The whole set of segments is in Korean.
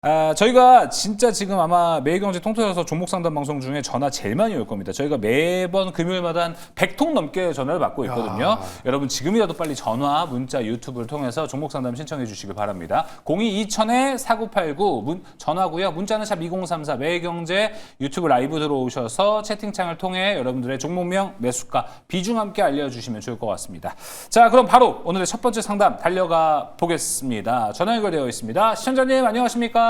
저희가 진짜 지금 아마 매일경제 통틀어서 종목 상담 방송 중에 전화 제일 많이 올 겁니다. 저희가 매번 금요일마다 한 100통 넘게 전화를 받고 있거든요. 여러분 지금이라도 빨리 전화, 문자, 유튜브를 통해서 종목 상담 신청해 주시길 바랍니다. 02-2000-4989 전화고요. 문자는 샵 2034 매일경제 유튜브 라이브 들어오셔서 채팅창을 통해 여러분들의 종목명, 매수가, 비중 함께 알려주시면 좋을 것 같습니다. 자, 그럼 바로 오늘의 첫 번째 상담 달려가 보겠습니다. 전화 연결되어 있습니다. 시청자님 안녕하십니까?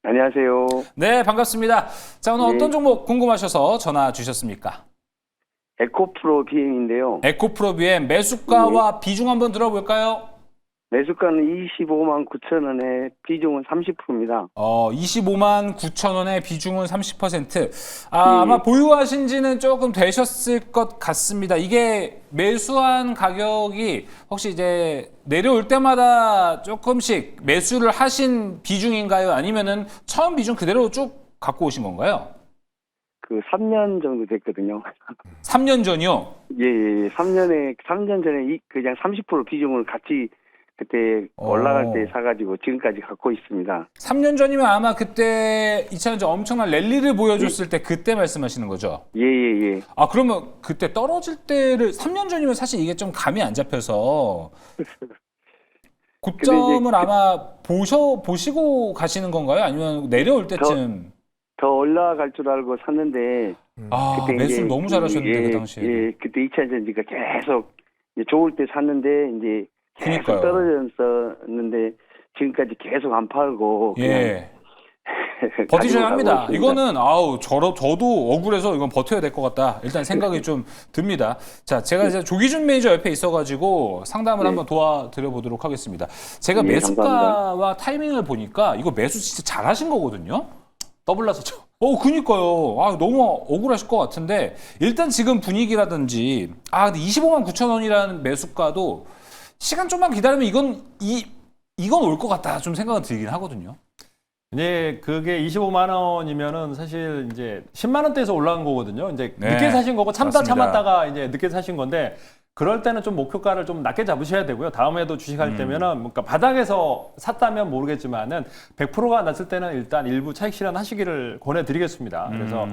안녕하세요. 네, 반갑습니다. 자, 오늘 네. 어떤 종목 궁금하셔서 전화 주셨습니까? 에코프로 BM인데요. 에코프로 BM 매수가와 비중 한번 들어볼까요? 매수가는 25만 9천 원에 비중은 30%입니다. 25만 9천 원에 비중은 30%. 아마 보유하신 지는 조금 되셨을 것 같습니다. 이게 매수한 가격이 혹시 이제 내려올 때마다 조금씩 매수를 하신 비중인가요? 아니면은 처음 비중 그대로 쭉 갖고 오신 건가요? 그 3년 정도 됐거든요. 3년 전이요? 예. 3년 전에 그냥 30% 비중을 같이 그때 올라갈 때 사가지고 지금까지 갖고 있습니다. 3년 전이면 아마 그때 2000년 엄청난 랠리를 보여줬을 때 그때 말씀하시는 거죠? 예. 그러면 그때 떨어질 때를 3년 전이면 사실 이게 좀 감이 안 잡혀서 고점을 아마 보시고 가시는 건가요? 아니면 내려올 때쯤? 더 올라갈 줄 알고 샀는데 그때 매수를 너무 잘하셨는데 그 당시에. 예, 그때 2차 전지가 계속 이제 좋을 때 샀는데 이제 계속 그러니까요. 떨어졌었는데 지금까지 계속 안 팔고 예. 버티셔야 가지고 합니다. 가고 있습니다. 이거는 저도 억울해서 이건 버텨야 될 것 같다. 일단 생각이 좀 듭니다. 자, 제가 이제 조기준 매니저 옆에 있어가지고 상담을 한번 도와드려 보도록 하겠습니다. 제가 네, 매수가와 감사합니다. 타이밍을 보니까 이거 매수 진짜 잘하신 거거든요. 더블라서죠. 그니까요. 너무 억울하실 것 같은데 일단 지금 분위기라든지 근데 25만 9천 원이라는 매수가도 시간 좀만 기다리면 이건 올 것 같다 좀 생각은 들긴 하거든요. 이제 그게 25만 원이면은 사실 이제 10만 원대에서 올라간 거거든요. 이제 네, 늦게 사신 거고 맞습니다. 참았다가 이제 늦게 사신 건데 그럴 때는 좀 목표가를 좀 낮게 잡으셔야 되고요. 다음에도 주식할 때면은 뭔가 바닥에서 샀다면 모르겠지만은 100%가 났을 때는 일단 일부 차익 실현하시기를 권해드리겠습니다. 그래서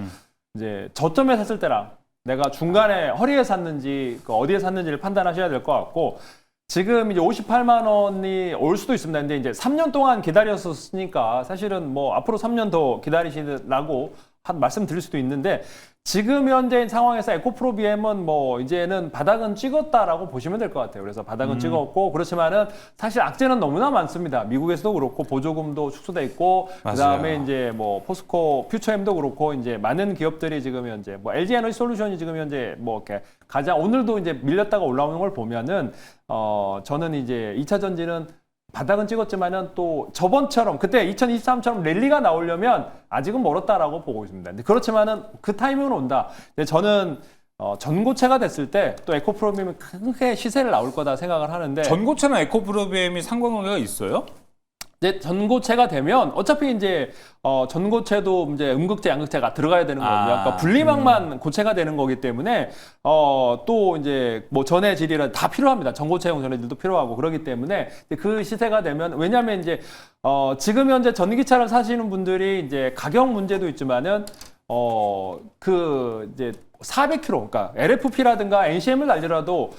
이제 저점에 샀을 때랑 내가 중간에 허리에 샀는지 어디에 샀는지를 판단하셔야 될 것 같고 지금 이제 58만 원이 올 수도 있습니다. 근데 이제 3년 동안 기다렸었으니까 사실은 뭐 앞으로 3년 더 기다리시라고 한 말씀 드릴 수도 있는데 지금 현재인 상황에서 에코프로 BM은 뭐 이제는 바닥은 찍었다라고 보시면 될 것 같아요. 그래서 바닥은 찍었고 그렇지만은 사실 악재는 너무나 많습니다. 미국에서도 그렇고 보조금도 축소돼 있고 그다음에 이제 뭐 포스코 퓨처엠도 그렇고 이제 많은 기업들이 지금 현재 뭐 LG 에너지 솔루션이 지금 현재 뭐 이렇게 가장 오늘도 이제 밀렸다가 올라오는 걸 보면은 저는 이제 2차 전지는 바닥은 찍었지만은 또 저번처럼 그때 2023처럼 랠리가 나오려면 아직은 멀었다라고 보고 있습니다. 근데 그렇지만은 그 타이밍은 온다. 근데 저는 전고체가 됐을 때 또 에코프로비엠이 크게 시세를 나올 거다 생각을 하는데 전고체나 에코프로비엠이 상관관계가 있어요? 이제 전고체가 되면 어차피 이제 전고체도 이제 음극재, 양극재가 들어가야 되는 거거든요. 그러니까 분리막만 고체가 되는 거기 때문에 또 이제 뭐 전해질이라 다 필요합니다. 전고체용 전해질도 필요하고 그렇기 때문에 그 시세가 되면 왜냐하면 이제 지금 현재 전기차를 사시는 분들이 이제 가격 문제도 있지만은 이제 400km, 그러니까 LFP라든가 NCM을 달리더라도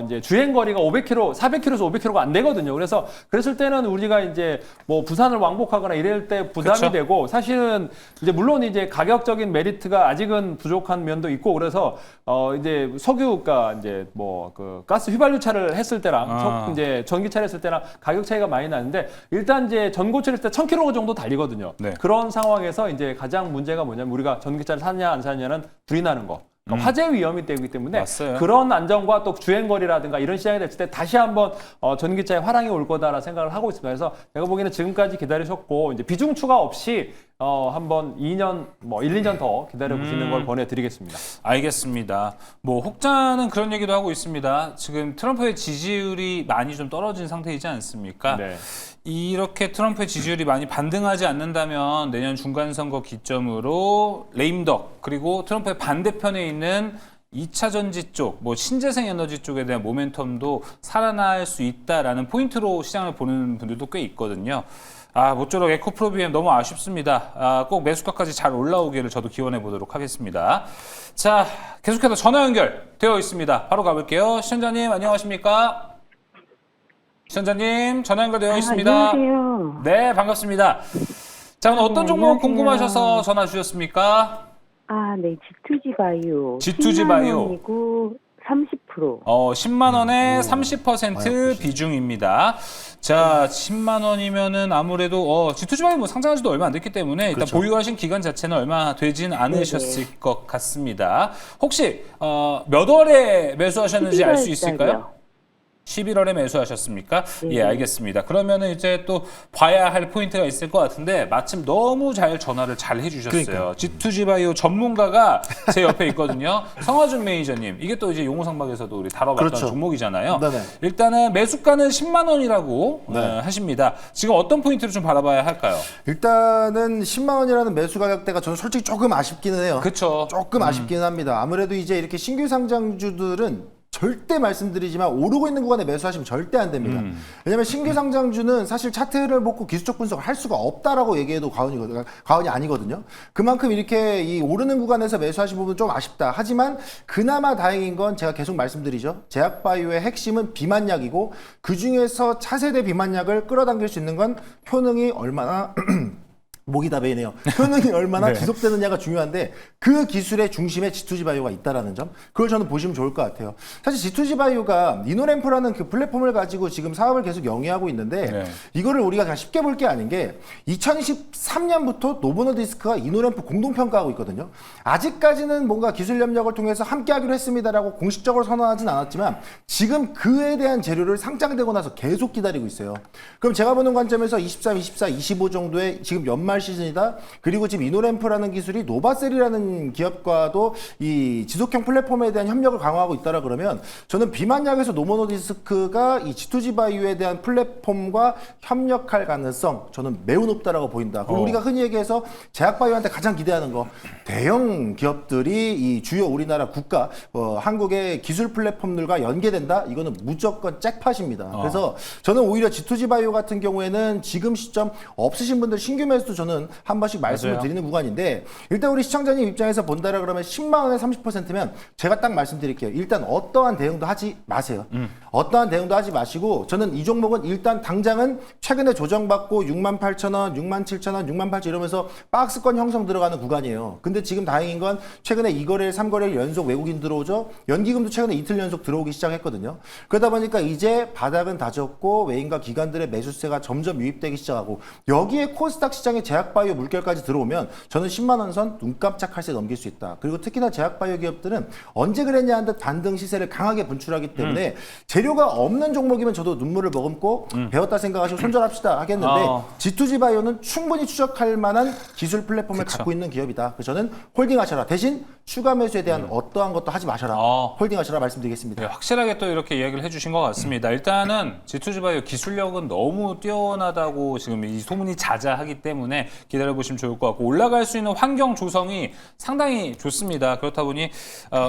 이제 주행 거리가 500km, 400km에서 500km가 안 되거든요. 그래서 그랬을 때는 우리가 이제 뭐 부산을 왕복하거나 이럴 때 부담이 그쵸? 되고 사실은 이제 물론 이제 가격적인 메리트가 아직은 부족한 면도 있고 그래서 이제 석유가 이제 뭐 그 가스 휘발유차를 했을 때랑 이제 전기차를 했을 때랑 가격 차이가 많이 나는데 일단 이제 전고체를 했을 때 1000km 정도 달리거든요. 네. 그런 상황에서 이제 가장 문제가 뭐냐면 우리가 전기차를 사냐 안 사냐는 불이 나는 거. 그러니까 화재 위험이 되기 때문에 맞아요. 그런 안전과 또 주행거리라든가 이런 시장이 됐을 때 다시 한번 전기차의 화랑이 올 거다라는 생각을 하고 있습니다. 그래서 제가 보기에는 지금까지 기다리셨고 이제 비중 추가 없이 한번 2년, 뭐 1, 2년 더 기다려 보시는 걸 권해드리겠습니다. 알겠습니다. 뭐 혹자는 그런 얘기도 하고 있습니다. 지금 트럼프의 지지율이 많이 좀 떨어진 상태이지 않습니까? 네. 이렇게 트럼프의 지지율이 많이 반등하지 않는다면 내년 중간선거 기점으로 레임덕 그리고 트럼프의 반대편에 있는 2차 전지 쪽, 뭐 신재생 에너지 쪽에 대한 모멘텀도 살아날 수 있다라는 포인트로 시장을 보는 분들도 꽤 있거든요. 모쪼록 에코프로비엠 너무 아쉽습니다. 꼭 매수가까지 잘 올라오기를 저도 기원해 보도록 하겠습니다. 자, 계속해서 전화 연결되어 있습니다. 바로 가볼게요. 시청자님 안녕하십니까? 시청자님 전화 연결되어 있습니다. 안녕하세요. 네, 반갑습니다. 자, 오늘 어떤 종목 안녕하세요. 궁금하셔서 전화 주셨습니까? 네, G2G 바이오. G2G 바이오. 10만 원이고 30%. 10만 원에 30% 비중입니다. 자, 10만 원이면은 아무래도 G2G 바이오 뭐 상장한 지도 얼마 안 됐기 때문에 일단 그렇죠. 보유하신 기간 자체는 얼마 되진 않으셨을 것 같습니다. 혹시 몇 월에 매수하셨는지 알 수 있을까요? 11월에 매수하셨습니까? 네. 예, 알겠습니다. 그러면은 이제 또 봐야 할 포인트가 있을 것 같은데 마침 너무 잘 전화를 잘 해주셨어요. 그러니까요. G2G 바이오 전문가가 제 옆에 있거든요. 성화준 매니저님. 이게 또 이제 용호상박에서도 우리 다뤄봤던 그렇죠. 종목이잖아요. 네네. 일단은 매수가는 10만 원이라고 네. 하십니다. 지금 어떤 포인트를 좀 바라봐야 할까요? 일단은 10만 원이라는 매수 가격대가 저는 솔직히 조금 아쉽기는 해요. 그렇죠. 조금 아쉽기는 합니다. 아무래도 이제 이렇게 신규 상장주들은 절대 말씀드리지만 오르고 있는 구간에 매수하시면 절대 안 됩니다. 왜냐하면 신규 상장주는 사실 차트를 보고 기술적 분석을 할 수가 없다라고 얘기해도 과언이 아니거든요. 그만큼 이렇게 이 오르는 구간에서 매수하신 부분 좀 아쉽다. 하지만 그나마 다행인 건 제가 계속 말씀드리죠. 제약바이오의 핵심은 비만약이고 그 중에서 차세대 비만약을 끌어당길 수 있는 건 효능이 얼마나 목이 다 베이네요. 효능이 얼마나 네. 지속되느냐가 중요한데 그 기술의 중심에 G2G 바이오가 있다라는 점, 그걸 저는 보시면 좋을 것 같아요. 사실 G2G 바이오가 이노램프라는 그 플랫폼을 가지고 지금 사업을 계속 영위하고 있는데 네. 이거를 우리가 그냥 쉽게 볼 게 아닌 게 2023년부터 노보노디스크가 이노램프 공동 평가하고 있거든요. 아직까지는 뭔가 기술 협력을 통해서 함께하기로 했습니다라고 공식적으로 선언하진 않았지만 지금 그에 대한 재료를 상장되고 나서 계속 기다리고 있어요. 그럼 제가 보는 관점에서 23, 24, 25 정도의 지금 연말 시즌이다. 그리고 지금 이노램프라는 기술이 노바셀이라는 기업과도 이 지속형 플랫폼에 대한 협력을 강화하고 있다라 그러면 저는 비만약에서 노모노디스크가 이 G2G 바이오에 대한 플랫폼과 협력할 가능성 저는 매우 높다라고 보인다. 그리고 우리가 흔히 얘기해서 제약바이오한테 가장 기대하는 거 대형 기업들이 이 주요 우리나라 국가 한국의 기술 플랫폼들과 연계된다. 이거는 무조건 잭팟입니다. 그래서 저는 오히려 G2G 바이오 같은 경우에는 지금 시점 없으신 분들 신규 매수도 저는 한 번씩 말씀을 맞아요. 드리는 구간인데 일단 우리 시청자님 입장에서 본다라 그러면 10만 원에 30%면 제가 딱 말씀드릴게요. 일단 어떠한 대응도 하지 마세요. 어떠한 대응도 하지 마시고 저는 이 종목은 일단 당장은 최근에 조정받고 68,000원, 67,000원, 68,000원 이러면서 박스권 형성 들어가는 구간이에요. 근데 지금 다행인 건 최근에 2거래일, 3거래일 연속 외국인 들어오죠. 연기금도 최근에 이틀 연속 들어오기 시작했거든요. 그러다 보니까 이제 바닥은 다졌고 외인과 기관들의 매수세가 점점 유입되기 시작하고 여기에 코스닥 시장에 제약바이오 물결까지 들어오면 저는 10만 원 선 눈 깜짝할 새 넘길 수 있다. 그리고 특히나 제약바이오 기업들은 언제 그랬냐 한 듯 반등 시세를 강하게 분출하기 때문에 재료가 없는 종목이면 저도 눈물을 머금고 배웠다 생각하시고 손절합시다 하겠는데 G2G 바이오는 충분히 추적할 만한 기술 플랫폼을 갖고 있는 기업이다. 그래서 저는 홀딩하셔라. 대신 추가 매수에 대한 어떠한 것도 하지 마셔라. 홀딩하셔라 말씀드리겠습니다. 네, 확실하게 또 이렇게 이야기를 해주신 것 같습니다. 일단은 G2G 바이오 기술력은 너무 뛰어나다고 지금 이 소문이 자자하기 때문에 기다려보시면 좋을 것 같고 올라갈 수 있는 환경 조성이 상당히 좋습니다. 그렇다 보니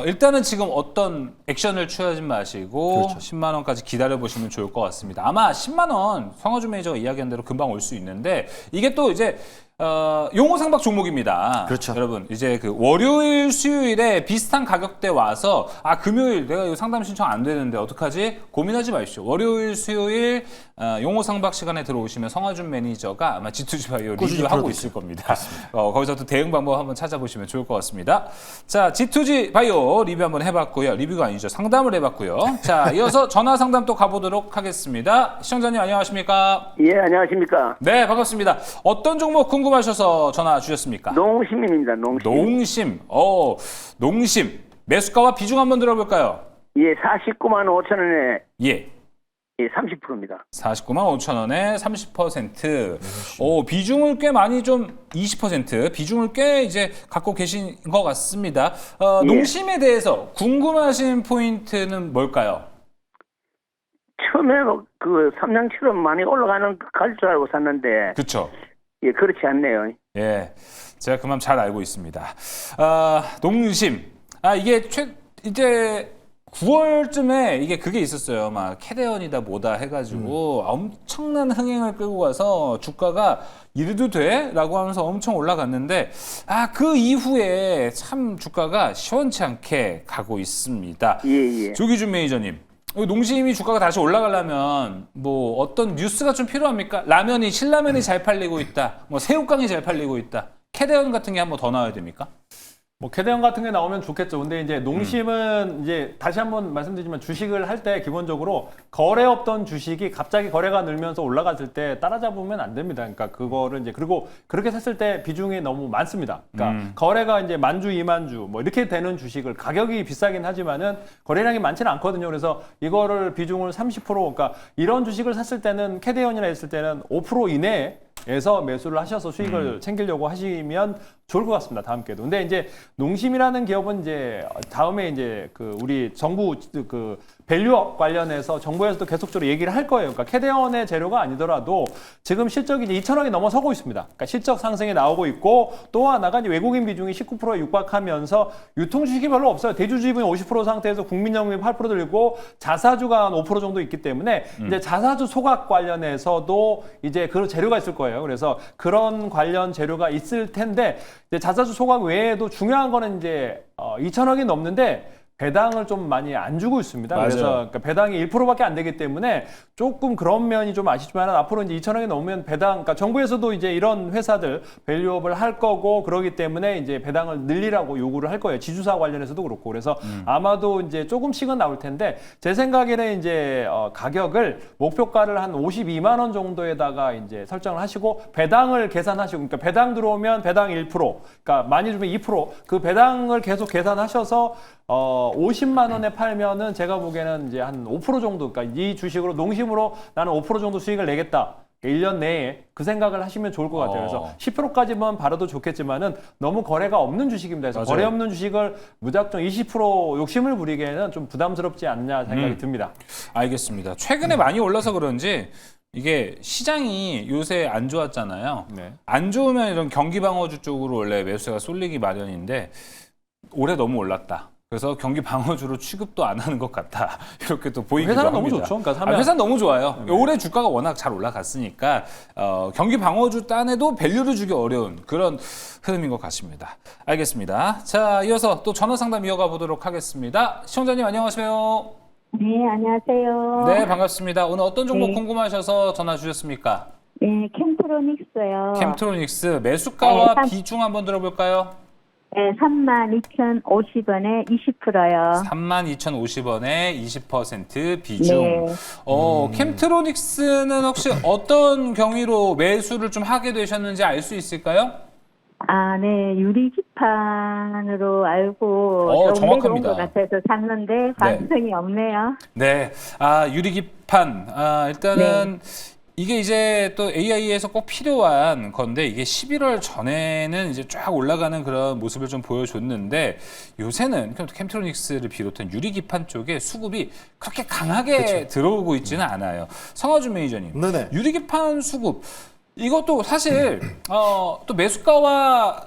일단은 지금 어떤 액션을 취하지 마시고 10만 원까지 기다려보시면 좋을 것 같습니다. 아마 10만 원 성화준 매니저가 이야기한 대로 금방 올 수 있는데 이게 또 이제 용호상박 종목입니다. 그렇죠. 여러분 이제 그 월요일 수요일에 비슷한 가격대 와서 금요일 내가 이거 상담 신청 안 되는데 어떡하지? 고민하지 마십시오. 월요일 수요일 용호상박 시간에 들어오시면 성화준 매니저가 아마 G2G 바이오 리뷰하고 있을 겁니다. 거기서 또 대응 방법 한번 찾아보시면 좋을 것 같습니다. 자, G2G 바이오 리뷰 한번 해봤고요. 리뷰가 아니죠. 상담을 해봤고요. 자, 이어서 전화 상담 또 가보도록 하겠습니다. 시청자님 안녕하십니까? 예, 안녕하십니까. 네, 반갑습니다. 어떤 종목 궁금하셔서 전화 주셨습니까? 농심입니다. 농심. 농심. 매수가와 비중 한번 들어볼까요? 예, 49만 5천 원에 예. 30%입니다. 49만 5천 원에 30%. 비중을 꽤 많이 좀 20% 비중을 꽤 이제 갖고 계신 것 같습니다. 예. 농심에 대해서 궁금하신 포인트는 뭘까요? 처음에 그 삼양처럼 많이 올라가는 갈 줄 알고 샀는데 그렇죠. 예, 그렇지 않네요. 예, 제가 그만 잘 알고 있습니다. 농심. 이게 이제 9월쯤에 이게 그게 있었어요. 막 캐대언이다 뭐다 해가지고 엄청난 흥행을 끌고 가서 주가가 이래도 돼? 라고 하면서 엄청 올라갔는데 그 이후에 참 주가가 시원치 않게 가고 있습니다. 예. 조기준 매니저님. 농심이 주가가 다시 올라가려면 뭐 어떤 뉴스가 좀 필요합니까? 라면이 신라면이 잘 팔리고 있다. 뭐 새우깡이 잘 팔리고 있다. 캐대언 같은 게 한 번 더 나와야 됩니까? 뭐 캐대언 같은 게 나오면 좋겠죠. 근데 이제 농심은 이제 다시 한번 말씀드리지만 주식을 할 때 기본적으로 거래 없던 주식이 갑자기 거래가 늘면서 올라갔을 때 따라잡으면 안 됩니다. 그러니까 그거를 이제 그리고 그렇게 샀을 때 비중이 너무 많습니다. 그러니까 거래가 이제 10,000주, 20,000주 뭐 이렇게 되는 주식을 가격이 비싸긴 하지만은 거래량이 많지는 않거든요. 그래서 이거를 비중을 30% 그러니까 이런 주식을 샀을 때는 캐대언이나 했을 때는 5% 이내에서 매수를 하셔서 수익을 챙기려고 하시면 좋을 것 같습니다. 다음 기회도. 근데 이제 농심이라는 기업은 이제 다음에 이제 그 우리 정부 그 밸류업 관련해서 정부에서도 계속적으로 얘기를 할 거예요. 그러니까 캐대언의 재료가 아니더라도 지금 실적이 이제 2,000억이 넘어서고 있습니다. 그러니까 실적 상승이 나오고 있고 또 하나가 이제 외국인 비중이 19%에 육박하면서 유통 주식이 별로 없어요. 대주 지분이 50% 상태에서 국민연금이 8% 들고 자사주가 한 5% 정도 있기 때문에 이제 자사주 소각 관련해서도 이제 그런 재료가 있을 거예요. 그래서 그런 관련 재료가 있을 텐데 이제 자사주 소각 외에도 중요한 거는 이제 2,000억이 넘는데 배당을 좀 많이 안 주고 있습니다. 맞아요. 그래서 그러니까 배당이 1%밖에 안 되기 때문에 조금 그런 면이 좀 아쉽지만 앞으로 이제 2,000억이 넘으면 배당, 그러니까 정부에서도 이제 이런 회사들 밸류업을 할 거고 그러기 때문에 이제 배당을 늘리라고 요구를 할 거예요. 지주사 관련해서도 그렇고 그래서 아마도 이제 조금씩은 나올 텐데 제 생각에는 이제 가격을 목표가를 한 52만 원 정도에다가 이제 설정을 하시고 배당을 계산하시고 그러니까 배당 들어오면 배당 1%, 그러니까 많이 주면 2%그 배당을 계속 계산하셔서 50만 원에 팔면은 제가 보기에는 이제 한 5% 정도, 그러니까 이 주식으로 농심으로 나는 5% 정도 수익을 내겠다. 1년 내에 그 생각을 하시면 좋을 것 같아요. 그래서 10%까지만 받아도 좋겠지만은 너무 거래가 없는 주식입니다. 그래서 맞아요. 거래 없는 주식을 무작정 20% 욕심을 부리기에는 좀 부담스럽지 않냐 생각이 듭니다. 알겠습니다. 최근에 많이 올라서 그런지 이게 시장이 요새 안 좋았잖아요. 네. 안 좋으면 이런 경기방어주 쪽으로 원래 매수가 쏠리기 마련인데 올해 너무 올랐다. 그래서 경기 방어주로 취급도 안 하는 것 같다. 이렇게 또 보이기도 회사는 합니다. 너무 좋죠. 그러니까 사면 회사는 너무 좋아요. 올해 주가가 워낙 잘 올라갔으니까 경기 방어주 딴에도 밸류를 주기 어려운 그런 흐름인 것 같습니다. 알겠습니다. 자, 이어서 또 전화 상담 이어가 보도록 하겠습니다. 시청자님 안녕하세요. 네, 안녕하세요. 네, 반갑습니다. 오늘 어떤 종목 네. 궁금하셔서 전화 주셨습니까? 네, 캠트로닉스요. 캠트로닉스 매수가와 네, 비중 한번 들어볼까요? 네, 32,050원에 20%요. 32,050원에 20% 비중. 네. 캠트로닉스는 혹시 어떤 경위로 매수를 좀 하게 되셨는지 알 수 있을까요? 아, 네, 유리기판으로 알고 좀 정확합니다. 내려온 것 같아서 샀는데 반등이 없네요. 네. 유리기판. 일단은 이게 이제 또 AI에서 꼭 필요한 건데 이게 11월 전에는 이제 쫙 올라가는 그런 모습을 좀 보여줬는데 요새는 캠트로닉스를 비롯한 유리기판 쪽에 수급이 그렇게 강하게 들어오고 있지는 않아요. 성화준 매니저님, 네네. 유리기판 수급 이것도 사실 또 매수가와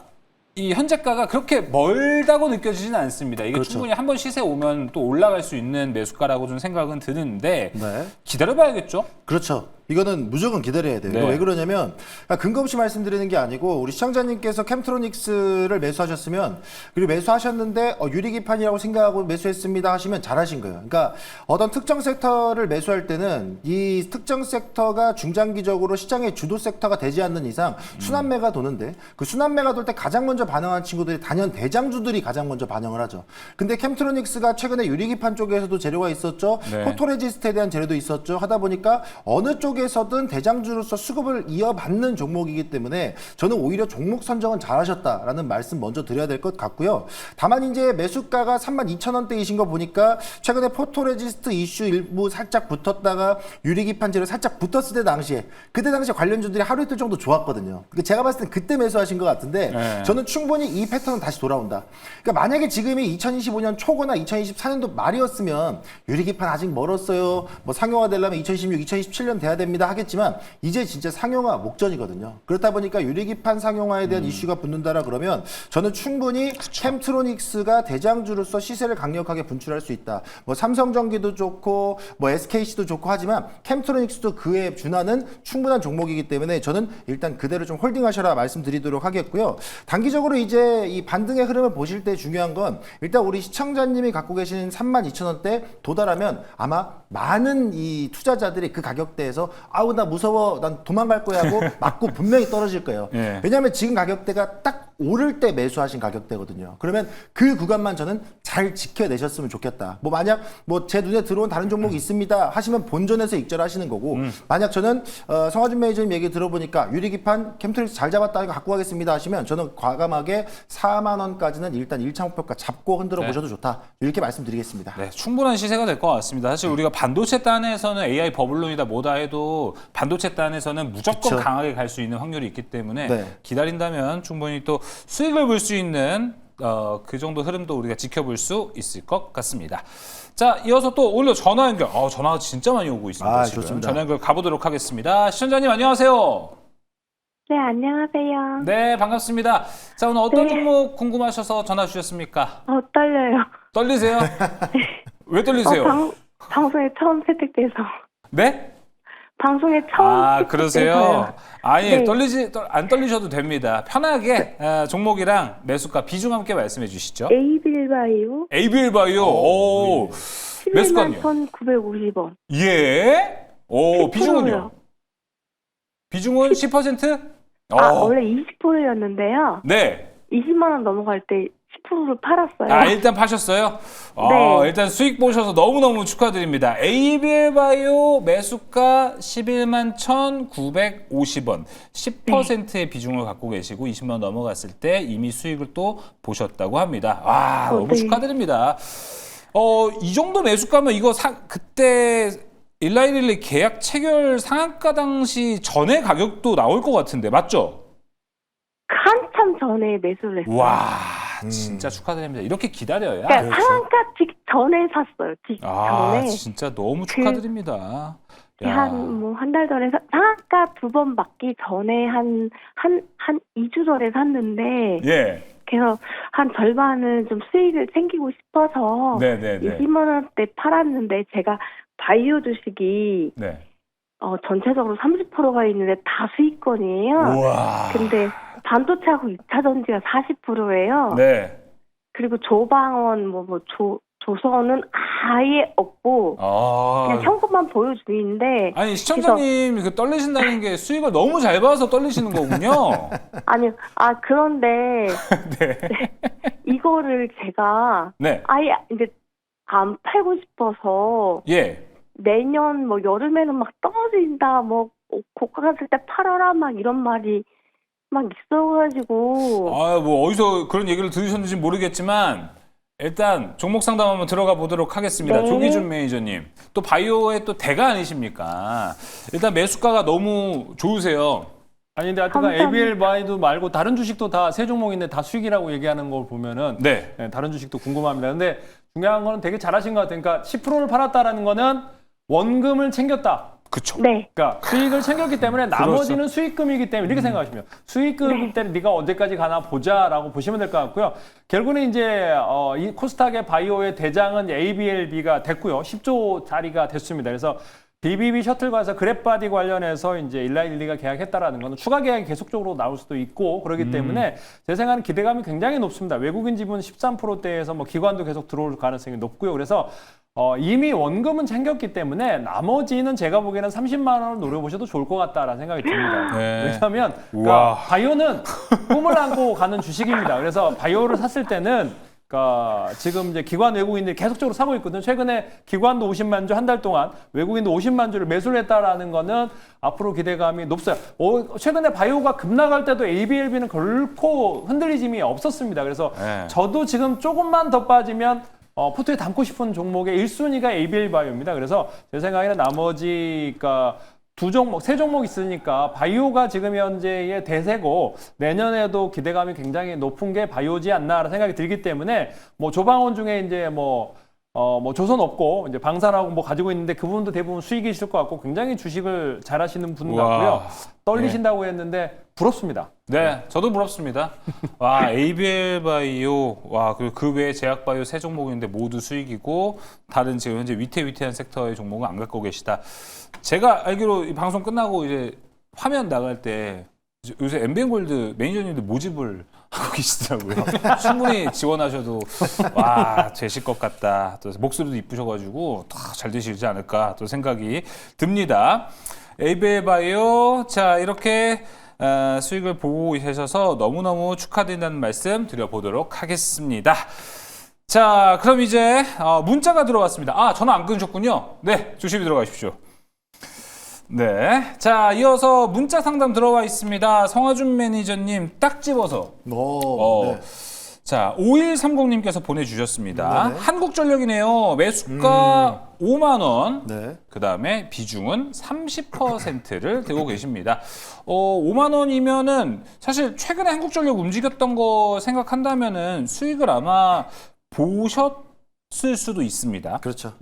이 현재가가 그렇게 멀다고 느껴지지는 않습니다. 이게 그렇죠. 충분히 한번 시세 오면 또 올라갈 수 있는 매수가라고 좀 생각은 드는데 네. 기다려봐야겠죠? 그렇죠. 이거는 무조건 기다려야 돼요. 네. 이거 왜 그러냐면 근거 없이 말씀드리는 게 아니고 우리 시청자님께서 캠트로닉스를 매수하셨으면 그리고 매수하셨는데 유리기판이라고 생각하고 매수했습니다 하시면 잘하신 거예요. 그러니까 어떤 특정 섹터를 매수할 때는 이 특정 섹터가 중장기적으로 시장의 주도 섹터가 되지 않는 이상 순환매가 도는데 그 순환매가 돌 때 가장 먼저 반응한 친구들이 단연 대장주들이 가장 먼저 반영을 하죠. 근데 캠트로닉스가 최근에 유리기판 쪽에서도 재료가 있었죠. 네. 포토레지스트에 대한 재료도 있었죠. 하다 보니까 어느 쪽에서든 대장주로서 수급을 이어받는 종목이기 때문에 저는 오히려 종목 선정은 잘하셨다라는 말씀 먼저 드려야 될 것 같고요. 다만 이제 매수가가 32,000원대이신 거 보니까 최근에 포토레지스트 이슈 일부 살짝 붙었다가 유리기판 재료 살짝 붙었을 때 당시에 그때 당시에 관련주들이 하루 이틀 정도 좋았거든요. 근데 제가 봤을 땐 그때 매수하신 것 같은데 네. 저는 충분히 이 패턴은 다시 돌아온다. 그러니까 만약에 지금이 2025년 초거나 2024년도 말이었으면 유리기판 아직 멀었어요. 뭐 상용화 되려면 2026, 2027년 돼야 됩니다. 됩니다 하겠지만 이제 진짜 상용화 목전이거든요. 그렇다 보니까 유리기판 상용화에 대한 이슈가 붙는다라 그러면 저는 충분히 캠트로닉스가 대장주로서 시세를 강력하게 분출할 수 있다. 뭐 삼성전기도 좋고 뭐 SKC도 좋고 하지만 캠트로닉스도 그에 준하는 충분한 종목이기 때문에 저는 일단 그대로 좀 홀딩하셔라 말씀드리도록 하겠고요. 단기적으로 이제 이 반등의 흐름을 보실 때 중요한 건 일단 우리 시청자님이 갖고 계신 32,000원대 도달하면 아마 많은 이 투자자들이 그 가격대에서 아우 나 무서워 난 도망갈 거야 하고 맞고 분명히 떨어질 거예요. 예. 왜냐하면 지금 가격대가 딱 오를 때 매수하신 가격대거든요. 그러면 그 구간만 저는 잘 지켜내셨으면 좋겠다. 뭐 만약 뭐 제 눈에 들어온 다른 종목이 있습니다 하시면 본전에서 익절하시는 거고 만약 저는 성화준 매니저님 얘기 들어보니까 유리기판 캠트릭스 잘 잡았다 이거 갖고 가겠습니다 하시면 저는 과감하게 4만 원까지는 일단 1차 목표가 잡고 흔들어 보셔도 좋다. 이렇게 말씀드리겠습니다. 네, 충분한 시세가 될 것 같습니다. 사실 우리가 반도체 단에서는 AI 버블론이다 뭐다 해도 반도체 단에서는 무조건 그쵸. 강하게 갈 수 있는 확률이 있기 때문에 네. 기다린다면 충분히 또 수익을 볼 수 있는 그 정도 흐름도 우리가 지켜볼 수 있을 것 같습니다. 자, 이어서 또 오늘 전화 연결. 전화가 진짜 많이 오고 있습니다. 지금. 좋습니다. 전화 연결 가보도록 하겠습니다. 시청자님 안녕하세요. 네, 안녕하세요. 네, 반갑습니다. 자, 오늘 어떤 네. 종목 궁금하셔서 전화 주셨습니까? 떨려요. 떨리세요? 왜 떨리세요? 방송에 처음 채택돼서. 네? 방송에 처음 그러세요? 아니, 네. 안 떨리셔도 됩니다. 편하게 종목이랑 매수가 비중 함께 말씀해 주시죠. 에이빌바이오 ABL바이오. 오. 매수가는요? 11,950원. 예? 오, 비중은요? 비중은 10%? 원래 20%였는데요. 네. 20만 원 넘어갈 때 10%를 팔았어요. 일단 파셨어요? 네. 일단 수익 보셔서 너무너무 축하드립니다. ABL바이오 매수가 11만 1,950원. 10%의 비중을 갖고 계시고 20만 원 넘어갔을 때 이미 수익을 또 보셨다고 합니다. 너무 네. 축하드립니다. 이 정도 매수가면 이거 그때 일라이릴리 계약 체결 상한가 당시 전에 가격도 나올 것 같은데 맞죠? 한참 전에 매수를 했어요. 와 진짜 축하드립니다. 이렇게 기다려야. 그러니까 상한가 직전에 샀어요. 직전에. 진짜 너무 축하드립니다. 한 달 전에 상한가 2번 받기 전에 한 2주 전에 샀는데 예. 그래서 한 절반은 좀 수익을 챙기고 싶어서 네네네. 20만 원대 팔았는데 제가 바이오 주식이 네. 전체적으로 30%가 있는데 다 수익권이에요. 우와. 근데 반도체하고 2차 전지가 40%예요. 네. 그리고 조방원 조선은 아예 없고 그냥 현금만 보여주는데 아니 시청자님 그 떨리신다는 게 수익을 너무 잘 봐서 떨리시는 거군요. 아니요. 그런데 네. 이거를 제가 네. 아예 이제 안 팔고 싶어서 예. 내년 여름에는 막 떨어진다 고가 갔을 때 팔아라 막 이런 말이 막 있어가지고 어디서 그런 얘기를 들으셨는지 모르겠지만 일단 종목 상담 한번 들어가 보도록 하겠습니다. 네. 조기준 매니저님. 또 바이오의 또 대가 아니십니까? 일단 매수가가 너무 좋으세요. 아니 근데 하여튼 ABL바이오 말고 다른 주식도 다 세 종목인데 다 수익이라고 얘기하는 걸 보면은 네. 다른 주식도 궁금합니다. 근데 중요한 거는 되게 잘하신 것 같아요. 그러니까 10%를 팔았다라는 거는 원금을 챙겼다. 그쵸. 네. 그러니까 수익을 챙겼기 때문에 나머지는 수익금이기 때문에 이렇게 생각하시면 수익금이기 때문에 네가 언제까지 가나 보자라고 보시면 될 것 같고요. 결국은 이제 이 코스닥의 바이오의 대장은 ABLB가 됐고요. 10조짜리가 됐습니다. 그래서 BBB 셔틀과에서 그랩바디 관련해서 이제 일라일리가 계약했다라는 거는 추가 계약이 계속적으로 나올 수도 있고 그렇기 때문에 제 생각에는 기대감이 굉장히 높습니다. 외국인 지분 13%대에서 기관도 계속 들어올 가능성이 높고요. 그래서 이미 원금은 챙겼기 때문에 나머지는 제가 보기에는 30만 원을 노려보셔도 좋을 것 같다라는 생각이 듭니다. 네. 왜냐하면 그러니까 바이오는 꿈을 안고 가는 주식입니다. 그래서 바이오를 샀을 때는 지금 이제 기관 외국인들이 계속적으로 사고 있거든요. 최근에 기관도 50만 주 한 달 동안 외국인도 50만 주를 매수를 했다라는 거는 앞으로 기대감이 높어요. 최근에 바이오가 급락할 때도 ABLB는 결코 흔들리짐이 없었습니다. 그래서 저도 지금 조금만 더 빠지면 포트에 담고 싶은 종목의 1순위가 ABL바이오입니다. 그래서 제 생각에는 나머지 세 종목 있으니까 바이오가 지금 현재의 대세고 내년에도 기대감이 굉장히 높은 게 바이오지 않나라는 생각이 들기 때문에 조방원 중에 이제 뭐 조선업고 이제 방산하고 뭐 가지고 있는데 그 부분도 대부분 수익이 있을 것 같고 굉장히 주식을 잘하시는 분 우와. 같고요. 떨리신다고 했는데 부럽습니다. 네, 저도 부럽습니다. 와, ABL 바이오, 와, 그리고 그 외에 제약 바이오 세 종목인데 모두 수익이고 다른 지금 현재 위태위태한 섹터의 종목은 안 갖고 계시다. 제가 알기로 이 방송 끝나고 이제 화면 나갈 때 요새 MBN골드 매니저님들 모집을 하고 계시더라고요. 충분히 지원하셔도 와 되실 것 같다. 또 목소리도 이쁘셔가지고 잘 되시지 않을까 또 생각이 듭니다. ABL 바이오 자 이렇게 수익을 보고 계셔서 너무너무 축하드린다는 말씀 드려보도록 하겠습니다. 자 그럼 이제 문자가 들어왔습니다. 아 전화 안 끊으셨군요. 네 조심히 들어가십시오. 네. 자, 이어서 문자 상담 들어와 있습니다. 성화준 매니저님 딱 집어서. 네. 자, 5130님께서 보내주셨습니다. 네네. 한국전력이네요. 매수가 5만 원. 네. 그 다음에 비중은 30%를 들고 계십니다. 5만 원이면은 사실 최근에 한국전력 움직였던 거 생각한다면은 수익을 아마 보셨을 수도 있습니다. 그렇죠.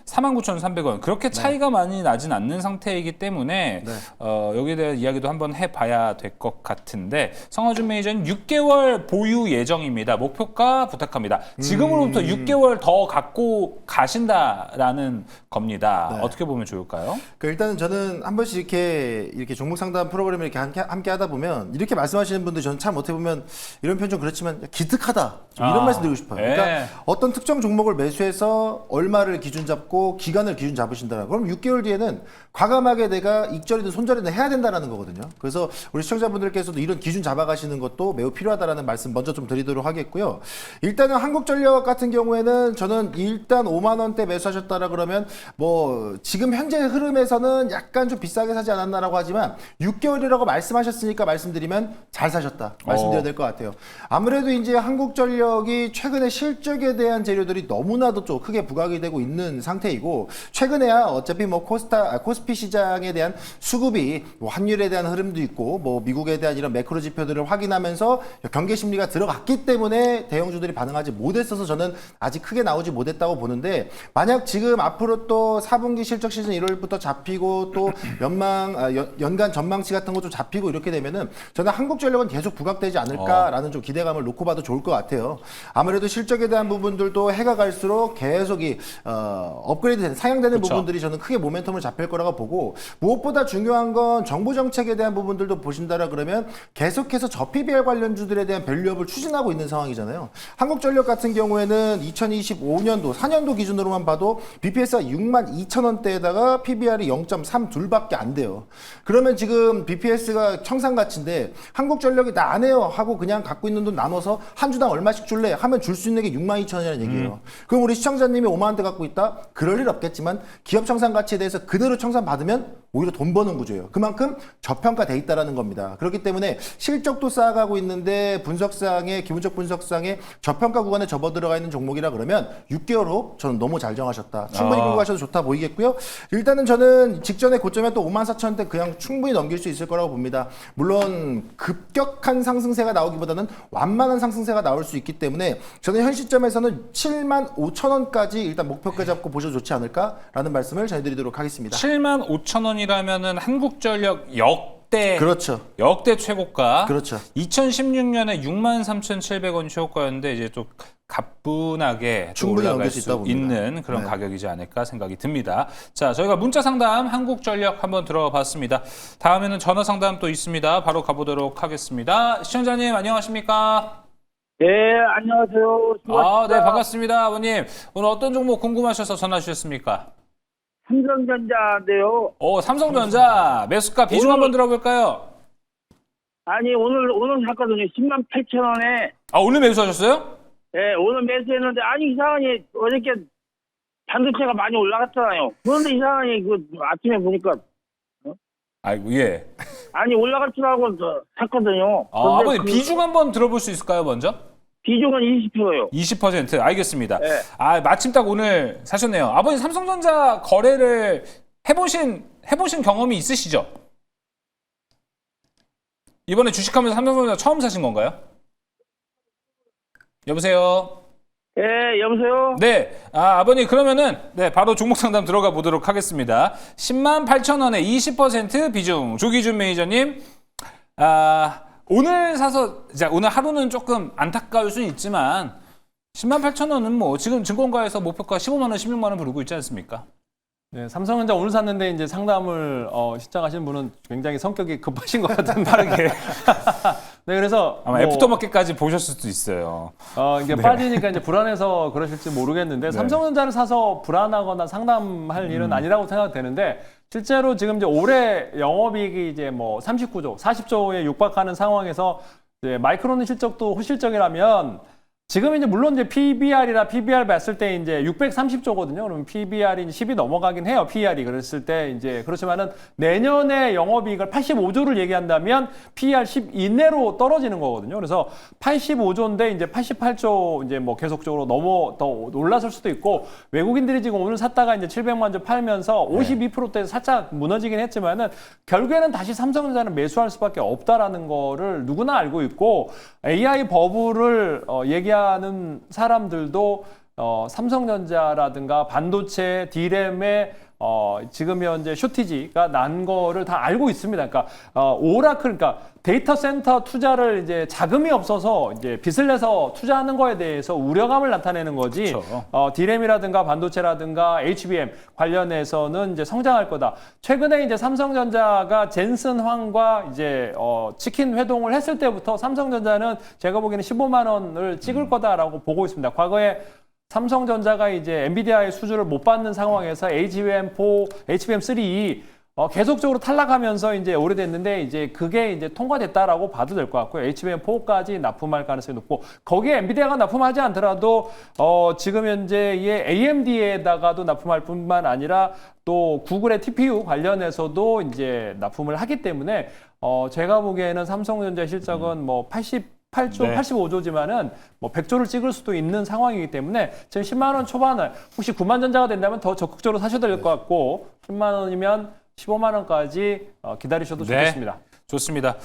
49,300원. 그렇게 차이가 많이 나진 않는 상태이기 때문에 네. 여기에 대한 이야기도 한번 해봐야 될 것 같은데 성화준 매니저는 6개월 보유 예정입니다. 목표가 부탁합니다. 지금으로부터 6개월 더 갖고 가신다라는 겁니다. 네. 어떻게 보면 좋을까요? 그 일단은 저는 한 번씩 이렇게 종목 상담 프로그램을 이렇게 함께 하다 보면 이렇게 말씀하시는 분들 저는 참 어떻게 보면 이런 표현 좀 그렇지만 기특하다 좀 이런 말씀 드리고 싶어요. 예. 그러니까 어떤 특정 종목을 매수해서 얼마를 기준 잡고 기간을 기준 잡으신다. 그럼 6개월 뒤에는 과감하게 내가 익절이든 손절이든 해야 된다라는 거거든요. 그래서 우리 시청자분들께서도 이런 기준 잡아가시는 것도 매우 필요하다라는 말씀 먼저 좀 드리도록 하겠고요. 일단은 한국전력 같은 경우에는 저는 일단 5만 원대 매수하셨다라 그러면 뭐 지금 현재 흐름에서는 약간 좀 비싸게 사지 않았나라고 하지만 6개월이라고 말씀하셨으니까 말씀드리면 잘 사셨다 말씀드려야 될 것 같아요. 아무래도 이제 한국전력이 최근에 실적에 대한 재료들이 너무나도 좀 크게 부각이 되고 있는 상태이고 최근에야 어차피 뭐 코스피 시장에 대한 수급이 뭐 환율에 대한 흐름도 있고 뭐 미국에 대한 이런 매크로 지표들을 확인하면서 경계 심리가 들어갔기 때문에 대형주들이 반응하지 못했어서 저는 아직 크게 나오지 못했다고 보는데 만약 지금 앞으로 또 4분기 실적 시즌 1월부터 잡히고 또 연간 전망치 같은 것도 잡히고 이렇게 되면은 저는 한국전력은 계속 부각되지 않을까라는 좀 기대감을 놓고 봐도 좋을 것 같아요. 아무래도 실적에 대한 부분들도 해가 갈수록 계속 업그레이드 상향되는 그쵸. 부분들이 저는 크게 모멘텀을 잡힐 거라고 보고 무엇보다 중요한 건 정부 정책에 대한 부분들도 보신다라 그러면 계속해서 저PBR 관련주들에 대한 밸류업을 추진하고 있는 상황이잖아요. 한국전력 같은 경우에는 2025년도 4년도 기준으로만 봐도 BPS가 62,000원대에다가 PBR이 0.32밖에 안 돼요. 그러면 지금 BPS가 청산가치인데 한국전력이 나 안 해요 하고 그냥 갖고 있는 돈 나눠서 한 주당 얼마씩 줄래 하면 줄 수 있는 게 62,000원이라는 얘기예요. 그럼 우리 시청자님이 5만 원대 갖고 있다? 그럴 일 없겠지만 기업 청산 가치에 대해서 그대로 청산 받으면 오히려 돈 버는 구조예요. 그만큼 저평가돼 있다라는 겁니다. 그렇기 때문에 실적도 쌓아가고 있는데 기본적 분석상에 저평가 구간에 접어 들어가 있는 종목이라 그러면 6개월 후 저는 너무 잘 정하셨다. 충분히 끌고 가셔도 좋다 보이겠고요. 일단은 저는 직전에 고점에 또 54,000원대 그냥 충분히 넘길 수 있을 거라고 봅니다. 물론 급격한 상승세가 나오기보다는 완만한 상승세가 나올 수 있기 때문에 저는 현 시점에서는 75,000원까지 일단 목표가 잡고 보셔도 좋지 않을까라는 말씀을 전해드리도록 하겠습니다. 75,000원이라면은 한국전력 역대 그렇죠. 역대 최고가. 그렇죠. 2016년에 63,700원 최고가였는데 이제 또 가뿐하게 또 충분히 올라갈 넘길 수 있다고 수 봅니다. 있는 그런 네. 가격이지 않을까 생각이 듭니다. 자, 저희가 문자 상담 한국전력 한번 들어봤습니다. 다음에는 전화 상담 또 있습니다. 바로 가보도록 하겠습니다. 시청자님 안녕하십니까? 네, 안녕하세요. 수고하셨습니다. 네, 반갑습니다, 아버님. 오늘 어떤 종목 궁금하셔서 전화 주셨습니까? 삼성전자인데요. 삼성전자 매수가 비중 오늘- 한번 들어볼까요? 아니, 오늘 샀거든요. 108,000원에. 오늘 매수하셨어요? 네, 오늘 매수했는데, 아니, 이상하니, 어저께 반도체가 많이 올라갔잖아요. 그런데 이상하니, 아침에 보니까, 아이고, 예. 아니, 올라갈 줄 알고 샀거든요. 근데 아버님 비중 한번 들어볼 수 있을까요, 먼저? 비중은 20%요. 20% 알겠습니다. 네. 마침 딱 오늘 사셨네요. 아버님 삼성전자 거래를 해보신 경험이 있으시죠? 이번에 주식하면서 삼성전자 처음 사신 건가요? 여보세요? 예, 여보세요? 네, 아버님 그러면은 네 바로 종목 상담 들어가 보도록 하겠습니다. 108,000원에 20% 비중 조기준 매니저님. 오늘 사서 자 오늘 하루는 조금 안타까울 수는 있지만 108,000원은 뭐 지금 증권가에서 목표가 15만 원, 16만 원 부르고 있지 않습니까? 네, 삼성전자 오늘 샀는데 이제 상담을 신청하신 분은 굉장히 성격이 급하신 것 같은 빠르게. 네, 그래서 아마 애프터마켓까지 보셨을 수도 있어요. 이게 빠지니까 이제 불안해서 그러실지 모르겠는데 삼성전자를 사서 불안하거나 상담할 일은 아니라고 생각되는데 실제로 지금 이제 올해 영업이익이 이제 뭐 39조, 40조에 육박하는 상황에서 이제 마이크론 실적도 호실적이라면 지금 이제 물론 이제 PBR이라 PBR 봤을 때 이제 630조거든요. 그러면 PBR이 10이 넘어가긴 해요. PER이 그랬을 때 이제 그렇지만은 내년에 영업이익을 85조를 얘기한다면 PER 10 이내로 떨어지는 거거든요. 그래서 85조인데 이제 88조 이제 뭐 계속적으로 더 올라설 수도 있고 외국인들이 지금 오늘 샀다가 이제 700만 주 팔면서 52%대 살짝 무너지긴 했지만은 결국에는 다시 삼성전자는 매수할 수밖에 없다라는 거를 누구나 알고 있고 AI 버블을 얘기하는 사람들도 삼성전자라든가 반도체, D램의 지금 현재 쇼티지가 난 거를 다 알고 있습니다. 그러니까 오라클, 그러니까 데이터 센터 투자를 이제 자금이 없어서 이제 빚을 내서 투자하는 거에 대해서 우려감을 나타내는 거지. 그렇죠. D램이라든가 반도체라든가 HBM 관련해서는 이제 성장할 거다. 최근에 이제 삼성전자가 젠슨 황과 이제 치킨 회동을 했을 때부터 삼성전자는 제가 보기에는 15만 원을 찍을 거다라고 보고 있습니다. 과거에 삼성전자가 이제 엔비디아의 수주를 못 받는 상황에서 HBM4, HBM3 계속적으로 탈락하면서 이제 오래됐는데 이제 그게 이제 통과됐다라고 봐도 될 것 같고요. HBM4까지 납품할 가능성이 높고 거기에 엔비디아가 납품하지 않더라도 지금 현재의 AMD에다가도 납품할 뿐만 아니라 또 구글의 TPU 관련해서도 이제 납품을 하기 때문에 제가 보기에는 삼성전자 실적은 뭐 8조, 네. 85조지만은 뭐 100조를 찍을 수도 있는 상황이기 때문에 지금 10만 원 초반을 혹시 9만 전자가 된다면 더 적극적으로 사셔도 될 것 같고 10만 원이면 15만 원까지 기다리셔도 네. 좋겠습니다. 좋습니다.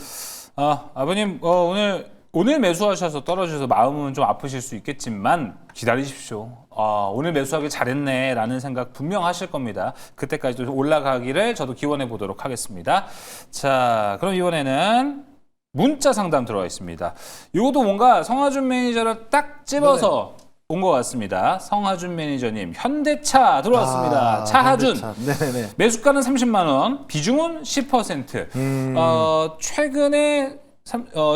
아버님 오늘 매수하셔서 떨어져서 마음은 좀 아프실 수 있겠지만 기다리십시오. 오늘 매수하기 잘했네라는 생각 분명 하실 겁니다. 그때까지 도 올라가기를 저도 기원해 보도록 하겠습니다. 자, 그럼 이번에는 문자 상담 들어와 있습니다. 이것도 뭔가 성하준 매니저를 딱 집어서 온 것 같습니다. 성하준 매니저님, 현대차 들어왔습니다. 차하준. 네네. 매수가는 30만 원, 비중은 10%. 최근에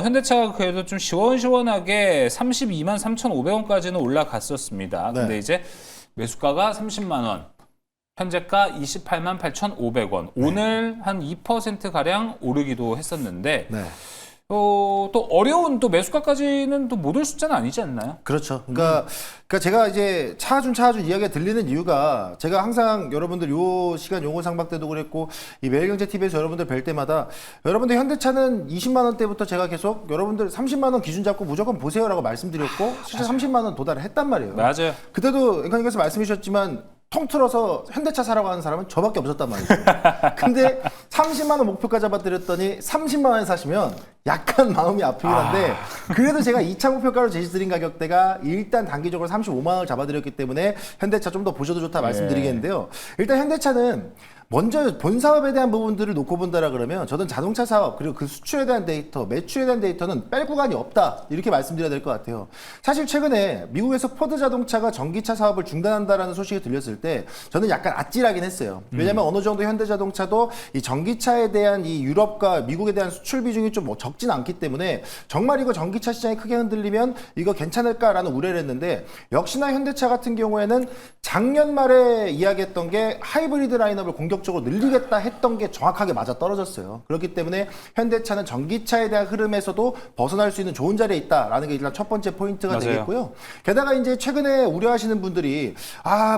현대차가 그래도 좀 시원시원하게 32만 3,500원까지는 올라갔었습니다. 네. 근데 이제 매수가가 30만 원. 현재가 28만 8,500원. 오늘 한 2%가량 오르기도 했었는데 네. 또 어려운 또 매수가까지는 또 못 올 숫자는 아니지 않나요? 그렇죠. 그러니까 제가 이제 차하준 이야기가 들리는 이유가 제가 항상 여러분들 요 시간 용어 상박 때도 그랬고 이 매일경제 TV에서 여러분들 뵐 때마다 여러분들 현대차는 20만 원대부터 제가 계속 여러분들 30만 원 기준 잡고 무조건 보세요라고 말씀드렸고 실제 30만 원 도달을 했단 말이에요. 맞아요. 그때도 앵커님께서 말씀해 주셨지만 통틀어서 현대차 사라고 하는 사람은 저밖에 없었단 말이죠. 근데 30만 원 목표가 잡아드렸더니 30만 원에 사시면 약간 마음이 아프긴 한데 그래도 제가 2차 목표가로 제시드린 가격대가 일단 단기적으로 35만 원을 잡아드렸기 때문에 현대차 좀 더 보셔도 좋다 말씀드리겠는데요. 일단 현대차는 먼저 본 사업에 대한 부분들을 놓고 본다라 그러면 저는 자동차 사업 그리고 그 수출에 대한 데이터, 매출에 대한 데이터는 뺄 구간이 없다 이렇게 말씀드려야 될 것 같아요. 사실 최근에 미국에서 포드 자동차가 전기차 사업을 중단한다라는 소식이 들렸을 때 저는 약간 아찔하긴 했어요. 왜냐하면 어느 정도 현대자동차도 이 전기차에 대한 이 유럽과 미국에 대한 수출 비중이 좀 적진 않기 때문에 정말 이거 전기차 시장이 크게 흔들리면 이거 괜찮을까라는 우려를 했는데 역시나 현대차 같은 경우에는 작년 말에 이야기했던 게 하이브리드 라인업을 공격적으로 늘리겠다 했던 게 정확하게 맞아 떨어졌어요. 그렇기 때문에 현대차는 전기차에 대한 흐름에서도 벗어날 수 있는 좋은 자리에 있다라는 게 일단 첫 번째 포인트가 맞아요. 되겠고요. 게다가 이제 최근에 우려하시는 분들이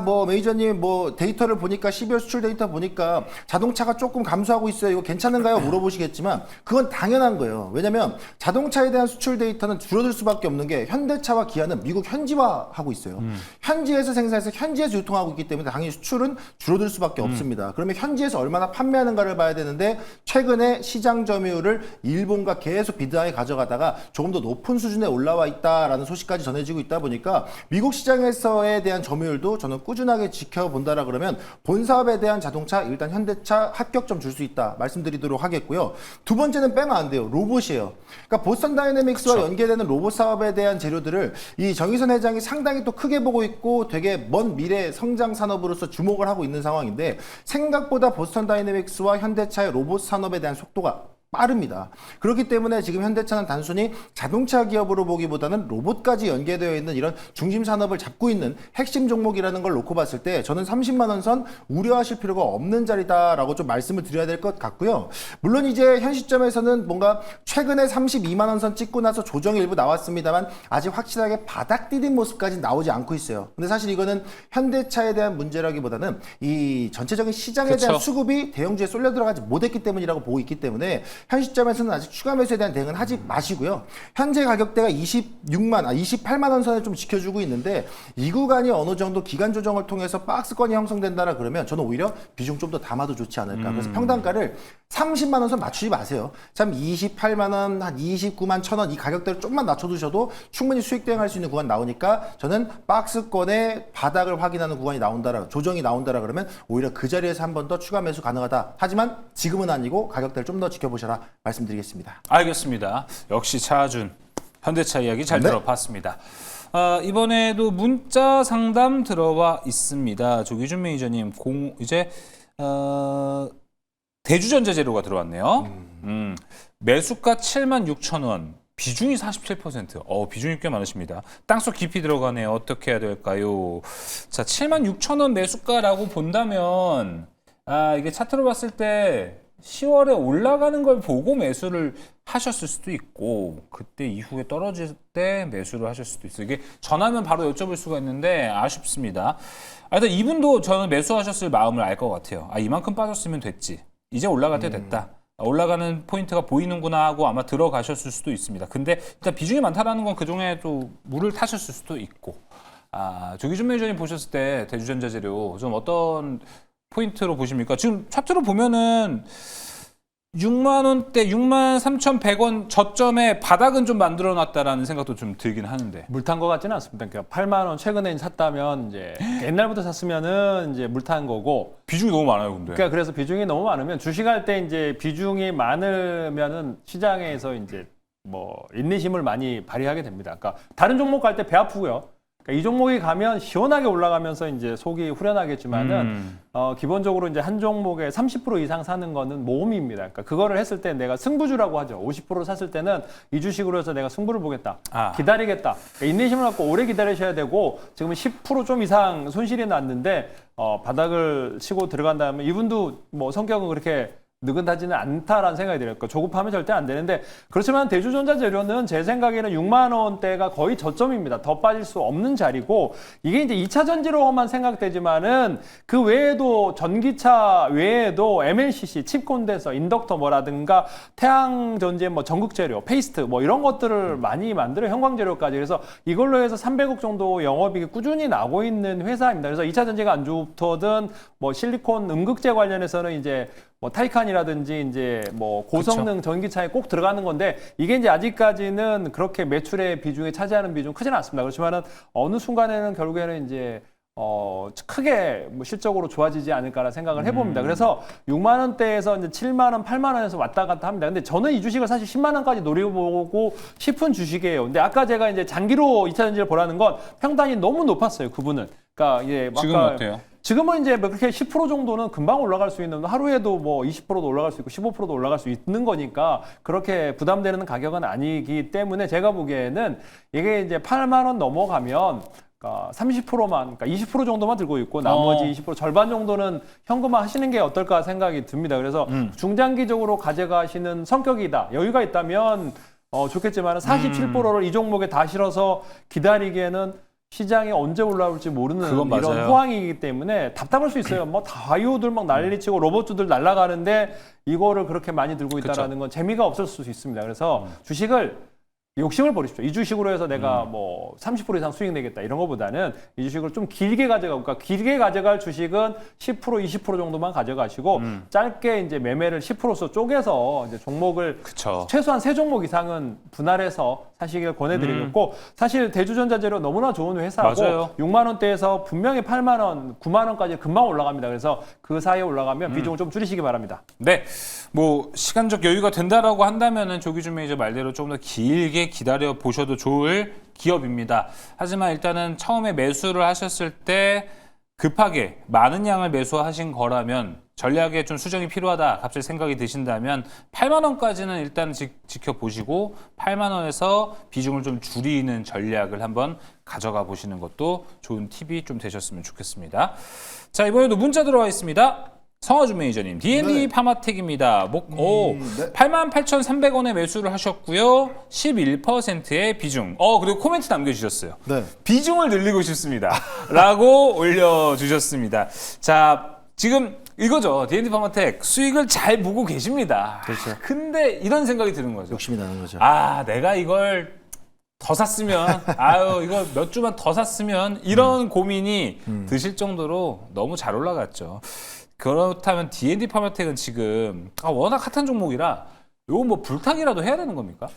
뭐 메이저님 뭐 데이터를 보니까 12월 수출 데이터 보니까 자동차가 조금 감소하고 있어요. 이거 괜찮은가요? 물어보시겠지만 그건 당연한 거예요. 왜냐면 자동차에 대한 수출 데이터는 줄어들 수밖에 없는 게 현대차와 기아는 미국 현지화하고 있어요. 현지에서 생산해서 현지에서 유통하고 있기 때문에 당연히 수출은 줄어들 수밖에 없습니다. 그러면 그러면 현지에서 얼마나 판매하는가를 봐야 되는데 최근에 시장 점유율을 일본과 계속 비드하에 가져가다가 조금 더 높은 수준에 올라와 있다라는 소식까지 전해지고 있다 보니까 미국 시장에서에 대한 점유율도 저는 꾸준하게 지켜본다라 그러면 본 사업에 대한 자동차 일단 현대차 합격점 줄 수 있다 말씀드리도록 하겠고요. 두 번째는 빼면 안 돼요. 로봇이에요. 그러니까 보스턴 다이내믹스와 그렇죠. 연계되는 로봇 사업에 대한 재료들을 이 정의선 회장이 상당히 또 크게 보고 있고 되게 먼 미래 성장 산업으로서 주목을 하고 있는 상황인데 생각보다 보스턴 다이내믹스와 현대차의 로봇 산업에 대한 속도가 빠릅니다. 그렇기 때문에 지금 현대차는 단순히 자동차 기업으로 보기보다는 로봇까지 연계되어 있는 이런 중심 산업을 잡고 있는 핵심 종목이라는 걸 놓고 봤을 때 저는 30만 원 선 우려하실 필요가 없는 자리다라고 좀 말씀을 드려야 될 것 같고요. 물론 이제 현 시점에서는 뭔가 최근에 32만 원 선 찍고 나서 조정이 일부 나왔습니다만 아직 확실하게 바닥 디딘 모습까지 나오지 않고 있어요. 근데 사실 이거는 현대차에 대한 문제라기보다는 이 전체적인 시장에 대한 그쵸. 수급이 대형주에 쏠려 들어가지 못했기 때문이라고 보고 있기 때문에 현 시점에서는 아직 추가 매수에 대한 대응은 하지 마시고요. 현재 가격대가 28만 원 선을 좀 지켜주고 있는데 이 구간이 어느 정도 기간 조정을 통해서 박스권이 형성된다라 그러면 저는 오히려 비중 좀 더 담아도 좋지 않을까. 그래서 평단가를 30만 원 선 맞추지 마세요. 참 28만 원, 한 29만 1,000원 이 가격대를 좀만 낮춰두셔도 충분히 수익 대응할 수 있는 구간 나오니까 저는 박스권의 바닥을 확인하는 구간이 나온다라, 조정이 나온다라 그러면 오히려 그 자리에서 한 번 더 추가 매수 가능하다. 하지만 지금은 아니고 가격대를 좀 더 지켜보셔라 말씀드리겠습니다. 알겠습니다. 역시 차준 현대차 이야기 잘 네. 들어봤습니다. 이번에도 문자 상담 들어와 있습니다. 조기준 매니저님 이제 대주전자 재료가 들어왔네요. 매수가 76,000원. 비중이 47%. 비중이 꽤 많으십니다. 땅속 깊이 들어가네요. 어떻게 해야 될까요? 자, 76,000원 매수가라고 본다면 이게 차트로 봤을 때 10월에 올라가는 걸 보고 매수를 하셨을 수도 있고 그때 이후에 떨어질 때 매수를 하실 수도 있어요. 이게 전화면 바로 여쭤볼 수가 있는데 아쉽습니다. 일단 이분도 저는 매수하셨을 마음을 알 것 같아요. 이만큼 빠졌으면 됐지. 이제 올라갈 때 됐다. 올라가는 포인트가 보이는구나 하고 아마 들어가셨을 수도 있습니다. 근데 일단 비중이 많다라는 건 그중에 또 물을 타셨을 수도 있고 조기준 매니저님 보셨을 때 대주전자 재료 좀 어떤 포인트로 보십니까? 지금 차트로 보면은 6만 원대, 6만 3,100원 저점에 바닥은 좀 만들어놨다라는 생각도 좀 들긴 하는데. 물탄 거 같지는 않습니다. 그러니까 8만 원 최근에 샀다면 이제 옛날부터 샀으면은 이제 물탄 거고. 비중이 너무 많아요, 근데. 그러니까 그래서 비중이 너무 많으면 주식할 때 이제 비중이 많으면은 시장에서 이제 뭐 인내심을 많이 발휘하게 됩니다. 그러니까 다른 종목 갈 때 배 아프고요. 그러니까 이 종목이 가면 시원하게 올라가면서 이제 속이 후련하겠지만은 기본적으로 이제 한 종목에 30% 이상 사는 거는 모험입니다. 그러니까 그거를 했을 때 내가 승부주라고 하죠. 50% 샀을 때는 이 주식으로 해서 내가 승부를 보겠다. 기다리겠다. 그러니까 인내심을 갖고 오래 기다리셔야 되고 지금은 10% 좀 이상 손실이 났는데 바닥을 치고 들어간 다음에 이분도 뭐 성격은 그렇게 느긋하지는 않다라는 생각이 들어요. 그러니까 조급하면 절대 안 되는데 그렇지만 대주전자 재료는 제 생각에는 6만 원대가 거의 저점입니다. 더 빠질 수 없는 자리고 이게 이제 2차 전지로만 생각되지만은 그 외에도 전기차 외에도 MLCC, 칩 콘덴서, 인덕터 뭐라든가 태양 전지의 뭐 전극 재료, 페이스트 뭐 이런 것들을 많이 만들어 형광 재료까지 그래서 이걸로 해서 300억 정도 영업이익이 꾸준히 나고 있는 회사입니다. 그래서 2차 전지가 안 좋더든 뭐 실리콘 음극재 관련해서는 이제 뭐 타이칸이라든지 이제 뭐 고성능 전기차에 꼭 들어가는 건데 이게 이제 아직까지는 그렇게 매출의 비중에 차지하는 비중 크지는 않습니다. 그렇지만은 어느 순간에는 결국에는 이제 크게 뭐 실적으로 좋아지지 않을까라는 생각을 해봅니다. 그래서 6만 원대에서 이제 7만 원, 8만 원에서 왔다 갔다 합니다. 근데 저는 이 주식을 사실 10만 원까지 노려보고 싶은 주식이에요. 근데 아까 제가 이제 장기로 2차 전지를 보라는 건 평단이 너무 높았어요. 그분은. 그러니까 이제 지금은 어때요? 지금은 이제 뭐 그렇게 10% 정도는 금방 올라갈 수 있는 하루에도 뭐 20%도 올라갈 수 있고 15%도 올라갈 수 있는 거니까 그렇게 부담되는 가격은 아니기 때문에 제가 보기에는 이게 이제 8만 원 넘어가면 그러니까 30%만, 그러니까 20% 정도만 들고 있고 나머지 20% 절반 정도는 현금화 하시는 게 어떨까 생각이 듭니다. 그래서 중장기적으로 가져가시는 성격이다. 여유가 있다면 좋겠지만 47%를 이 종목에 다 실어서 기다리기에는 시장이 언제 올라올지 모르는 이런 맞아요. 호황이기 때문에 답답할 수 있어요. 뭐 다이오들 막 난리치고 로봇주들 날아가는데 이거를 그렇게 많이 들고 있다라는 건 재미가 없을 수 있습니다. 그래서 주식을 욕심을 버리십시오. 이 주식으로 해서 내가 뭐 30% 이상 수익 내겠다 이런 것보다는 이 주식을 좀 길게 가져가고, 그러니까 길게 가져갈 주식은 10% 20% 정도만 가져가시고 짧게 이제 매매를 10%서 쪼개서 이제 종목을 그쵸. 최소한 3종목 이상은 분할해서 사시길 권해드리겠고, 사실 대주전자재료 너무나 좋은 회사고 맞아요. 6만 원대에서 분명히 8만 원, 9만 원까지 금방 올라갑니다. 그래서 그 사이에 올라가면 비중을 좀 줄이시기 바랍니다. 네, 뭐 시간적 여유가 된다라고 한다면은 조기준 매니저 말대로 좀 더 길게 기다려 보셔도 좋을 기업입니다. 하지만 일단은 처음에 매수를 하셨을 때 급하게 많은 양을 매수하신 거라면 전략에 좀 수정이 필요하다 갑자기 생각이 드신다면 8만 원까지는 일단 지켜보시고 8만 원에서 비중을 좀 줄이는 전략을 한번 가져가 보시는 것도 좋은 팁이 좀 되셨으면 좋겠습니다. 자, 이번에도 문자 들어와 있습니다. 성화준 매니저님, D&D 네. 파마텍입니다. 네. 88,300원에 매수를 하셨고요. 11%의 비중. 그리고 코멘트 남겨주셨어요. 네. 비중을 늘리고 싶습니다. 라고 올려주셨습니다. 자, 지금 이거죠. D&D 파마텍 수익을 잘 보고 계십니다. 그렇죠. 근데 이런 생각이 드는 거죠. 욕심이 나는 거죠. 내가 이걸 더 샀으면, 이거 몇 주만 더 샀으면, 이런 고민이 드실 정도로 너무 잘 올라갔죠. 그렇다면 D&D 파마텍은 지금 워낙 핫한 종목이라 이거 뭐 불타기라도 해야 되는 겁니까?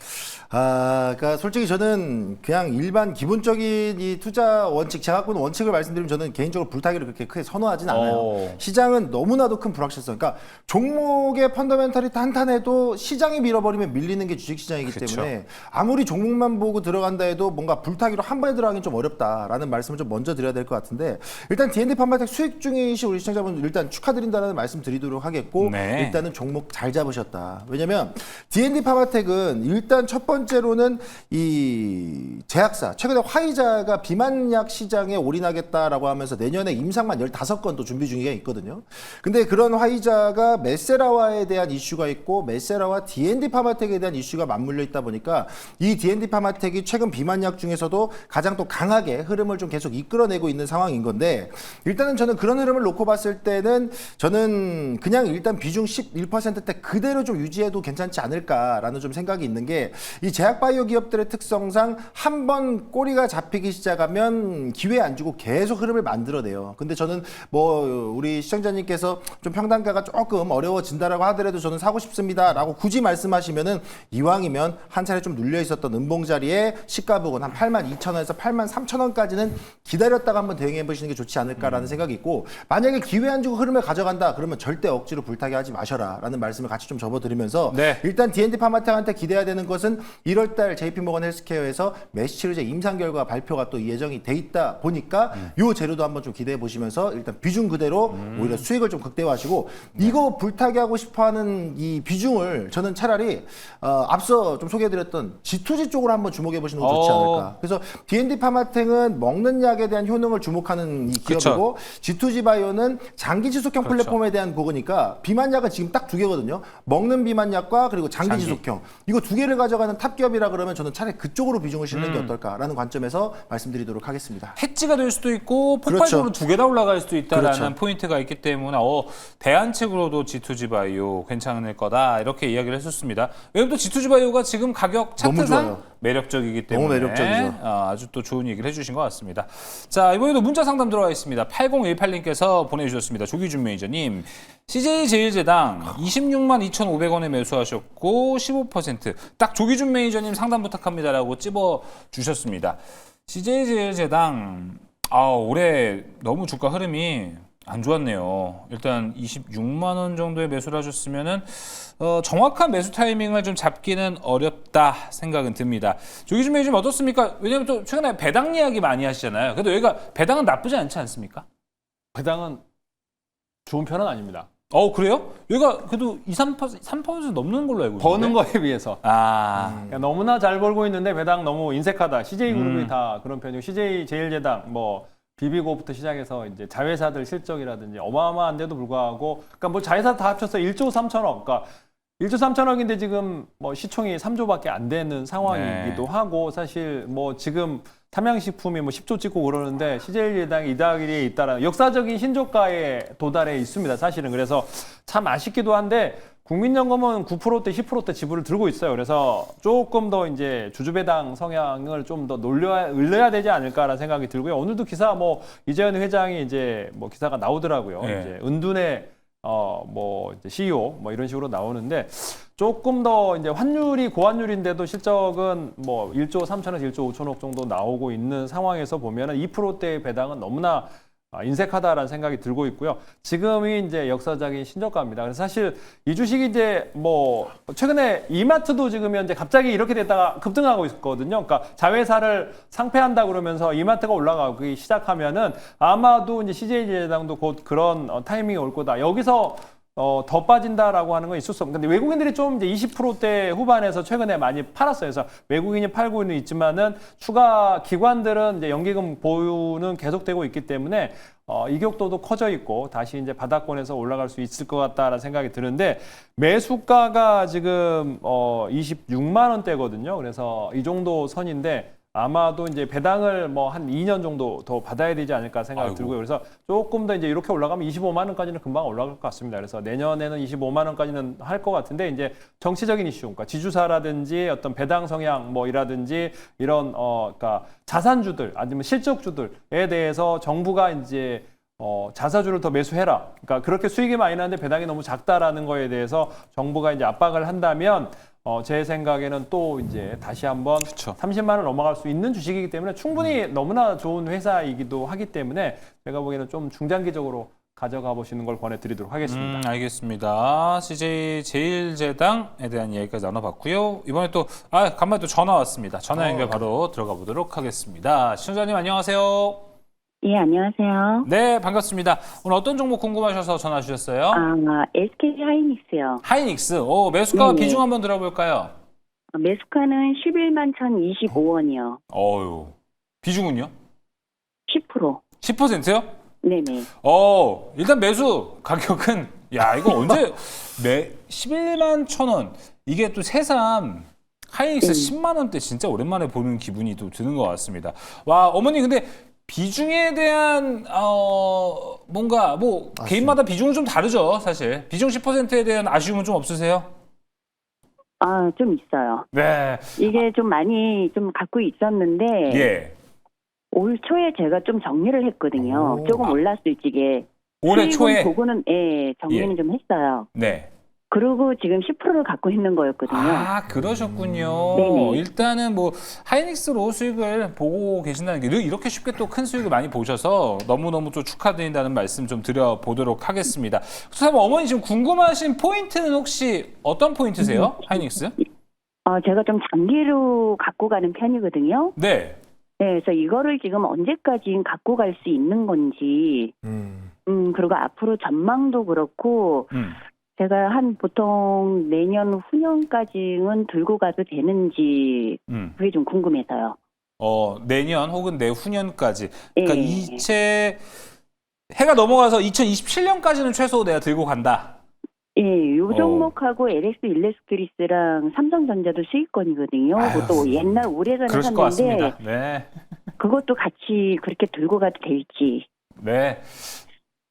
그러니까 솔직히 저는 그냥 일반 기본적인 이 투자 원칙, 제가 갖고 있는 원칙을 말씀드리면 저는 개인적으로 불타기를 그렇게 크게 선호하진 않아요. 시장은 너무나도 큰 불확실성. 그러니까 종목의 펀더멘탈이 탄탄해도 시장이 밀어버리면 밀리는 게 주식시장이기 그쵸. 때문에 아무리 종목만 보고 들어간다 해도 뭔가 불타기로 한 번에 들어가긴 좀 어렵다라는 말씀을 좀 먼저 드려야 될 것 같은데, 일단 D&D 파마텍 수익 중이신 우리 시청자분 일단 축하드린다는 말씀 드리도록 하겠고, 네. 일단은 종목 잘 잡으셨다. 왜냐면 D&D 파마텍은 일단 첫 번째로는 이 제약사, 최근에 화이자가 비만약 시장에 올인하겠다라고 하면서 내년에 임상만 15건 또 준비 중에 있거든요. 근데 그런 화이자가 메세라와에 대한 이슈가 있고 메세라와 D&D 파마텍에 대한 이슈가 맞물려 있다 보니까 이 D&D 파마텍이 최근 비만약 중에서도 가장 또 강하게 흐름을 좀 계속 이끌어내고 있는 상황인 건데, 일단은 저는 그런 흐름을 놓고 봤을 때는 저는 그냥 일단 비중 11%대 그대로 좀 유지해도 괜찮지 않을까라는 좀 생각이 있는 게, 이 제약바이오 기업들의 특성상 한 번 꼬리가 잡히기 시작하면 기회 안 주고 계속 흐름을 만들어내요. 근데 저는 뭐 우리 시청자님께서 좀 평단가가 조금 어려워진다라고 하더라도 저는 사고 싶습니다라고 굳이 말씀하시면은 이왕이면 한 차례 좀 눌려 있었던 음봉 자리에 시가 부근 한 82,000원에서 83,000원까지는 기다렸다가 한번 대응해 보시는 게 좋지 않을까라는 생각이 있고, 만약에 기회 안 주고 흐름을 가져간다 그러면 절대 억지로 불타게 하지 마셔라라는 말씀을 같이 좀 접어드리면서, 네. 일단 D&D 파마텍한테 기대해야 되는 것은 1월달 JP모건 헬스케어에서 메시치료제 임상 결과 발표가 또 예정이 돼 있다 보니까 요 재료도 한번 좀 기대해 보시면서 일단 비중 그대로 오히려 수익을 좀 극대화하시고, 이거 불타게 하고 싶어하는 이 비중을 저는 차라리 앞서 좀 소개해드렸던 G2G 쪽으로 한번 주목해 보시는 거 좋지 않을까. 그래서 D&D 파마텍은 먹는 약에 대한 효능을 주목하는 이 기업이고, G2G 바이오는 장기 지속형 플랫폼에 대한 보고니까 비만약은 지금 딱 두 개거든요. 먹는 비만약과 그리고 장기 지속형, 이거 두 개를 가져가는 탑 기업이라 그러면 저는 차라리 그쪽으로 비중을 실는 게 어떨까라는 관점에서 말씀드리도록 하겠습니다. 해지가 될 수도 있고 폭발적으로 두 개 다 올라갈 수도 있다라는 그렇죠. 포인트가 있기 때문에 대안책으로도 G2G 바이오 괜찮을 거다 이렇게 이야기를 했었습니다. 왜냐면 또 G2G 바이오가 지금 가격 너무 차트상 좋아요. 매력적이기 때문에 너무 매력적이죠. 아주 또 좋은 얘기를 해주신 것 같습니다. 자, 이번에도 문자 상담 들어와 있습니다. 8018님께서 보내주셨습니다. 조기준 매니저님, CJ제일제당 26만 2,500원에 매수하셨고 15% 딱 조기준 매니저님 상담 부탁합니다라고 찝어 주셨습니다. CJ제일제당 올해 너무 주가 흐름이 안 좋았네요. 일단 26만 원 정도에 매수를 하셨으면은 정확한 매수 타이밍을 좀 잡기는 어렵다 생각은 듭니다. 조기준 매니저님 어떻습니까? 왜냐면 또 최근에 배당 이야기 많이 하시잖아요. 그래도 여기가 배당은 나쁘지 않지 않습니까? 배당은 좋은 편은 아닙니다. 그래요? 여기가 그래도 3% 넘는 걸로 알고 있는데. 버는 거에 비해서. 그러니까 너무나 잘 벌고 있는데 배당 너무 인색하다. CJ그룹이 다 그런 편이고, CJ제일제당 뭐 비비고부터 시작해서 이제 자회사들 실적이라든지 어마어마한데도 불구하고, 그러니까 뭐 자회사 다 합쳐서 1조 3천억, 그러니까 1조 3천억인데 지금 뭐 시총이 3조밖에 안 되는 상황이기도 하고, 사실 뭐 지금 삼양식품이 뭐 10조 찍고 그러는데 CJ제일제당이 2+1에 잇따라 역사적인 신저가에 도달해 있습니다. 사실은. 그래서 참 아쉽기도 한데 국민연금은 9%대, 10%대 지분을 들고 있어요. 그래서 조금 더 이제 주주배당 성향을 좀 더 늘려야 되지 않을까라는 생각이 들고요. 오늘도 기사 뭐 이재현 회장이 이제 뭐 기사가 나오더라고요. 네. 이제 은둔의 뭐 이제 CEO 뭐 이런 식으로 나오는데 조금 더 이제 환율이 고환율인데도 실적은 뭐 1조 3천에서 1조 5천억 정도 나오고 있는 상황에서 보면은 2%대의 배당은 너무나 인색하다라는 생각이 들고 있고요. 지금이 이제 역사적인 신저가입니다. 그래서 사실 이 주식이 이제 뭐 최근에 이마트도 지금 현재 갑자기 이렇게 됐다가 급등하고 있거든요. 그러니까 자회사를 상폐한다 그러면서 이마트가 올라가기 시작하면은 아마도 이제 CJ제당도 곧 그런 타이밍이 올 거다. 여기서 더 빠진다라고 하는 건 있을 수 없는데 외국인들이 좀 이제 20%대 후반에서 최근에 많이 팔았어요. 그래서 외국인이 팔고는 있지만은 추가 기관들은 이제 연기금 보유는 계속되고 있기 때문에 이격도도 커져 있고 다시 이제 바닥권에서 올라갈 수 있을 것 같다라는 생각이 드는데 매수가가 지금 26만 원대거든요. 그래서 이 정도 선인데 아마도 이제 배당을 뭐 한 2년 정도 더 받아야 되지 않을까 생각이 들고요. 그래서 조금 더 이제 이렇게 올라가면 25만 원까지는 금방 올라갈 것 같습니다. 그래서 내년에는 25만 원까지는 할 것 같은데 이제 정치적인 이슈, 그러니까 지주사라든지 어떤 배당 성향 뭐이라든지 이런 그러니까 자산주들 아니면 실적주들에 대해서 정부가 이제 자사주를 더 매수해라. 그러니까 그렇게 수익이 많이 나는데 배당이 너무 작다라는 거에 대해서 정부가 이제 압박을 한다면 제 생각에는 또 이제 다시 한번 그쵸. 30만 원 넘어갈 수 있는 주식이기 때문에 충분히 너무나 좋은 회사이기도 하기 때문에 제가 보기에는 좀 중장기적으로 가져가 보시는 걸 권해드리도록 하겠습니다. 알겠습니다. CJ 제일제당에 대한 이야기까지 나눠봤고요. 이번에 또 간만에 또 전화 왔습니다. 전화 연결 바로 들어가 보도록 하겠습니다. 시청자님 안녕하세요. 예, 안녕하세요. 네, 반갑습니다. 오늘 어떤 종목 궁금하셔서 전화 주셨어요? SK 하이닉스요. 하이닉스. 매수가와 네네. 비중 한번 들어볼까요? 매수가는 11만 1,025원이요. 어유. 비중은요? 10%. 10%요? 네네. 일단 매수 가격은 이거 언제 11만 1,000원. 이게 또 새삼 하이닉스 10만 원대 진짜 오랜만에 보는 기분이 또 드는 것 같습니다. 와, 어머니 근데 비중에 대한 뭔가 뭐 개인마다 비중은 좀 다르죠, 사실. 비중 10%에 대한 아쉬움은 좀 없으세요? 좀 있어요. 네. 이게 좀 많이 좀 갖고 있었는데 예. 올 초에 제가 좀 정리를 했거든요. 조금 올랐을 적에. 올해 초에. 보고는 정리는 예. 좀 했어요. 네. 그리고 지금 10%를 갖고 있는 거였거든요. 그러셨군요. 네네. 일단은 뭐 하이닉스로 수익을 보고 계신다는 게 이렇게 쉽게 또 큰 수익을 많이 보셔서 너무너무 또 축하드린다는 말씀 좀 드려보도록 하겠습니다. 그래서 어머니 지금 궁금하신 포인트는 혹시 어떤 포인트세요? 하이닉스? 제가 좀 장기로 갖고 가는 편이거든요. 네. 네, 그래서 이거를 지금 언제까지 갖고 갈 수 있는 건지, 그리고 앞으로 전망도 그렇고, 제가 보통 내년 후년까지는 들고 가도 되는지, 그게 좀 궁금해서요. 내년 혹은 내후년까지. 그러니까 예. 이체 해가 넘어가서 2027년까지는 최소 내가 들고 간다. 예, 요 종목하고 LX 일렉트리스랑 삼성전자도 수익권이거든요. 그것도 옛날 오래전에 그러실 것 샀는데, 같습니다. 네. 그것도 같이 그렇게 들고 가도 될지. 네.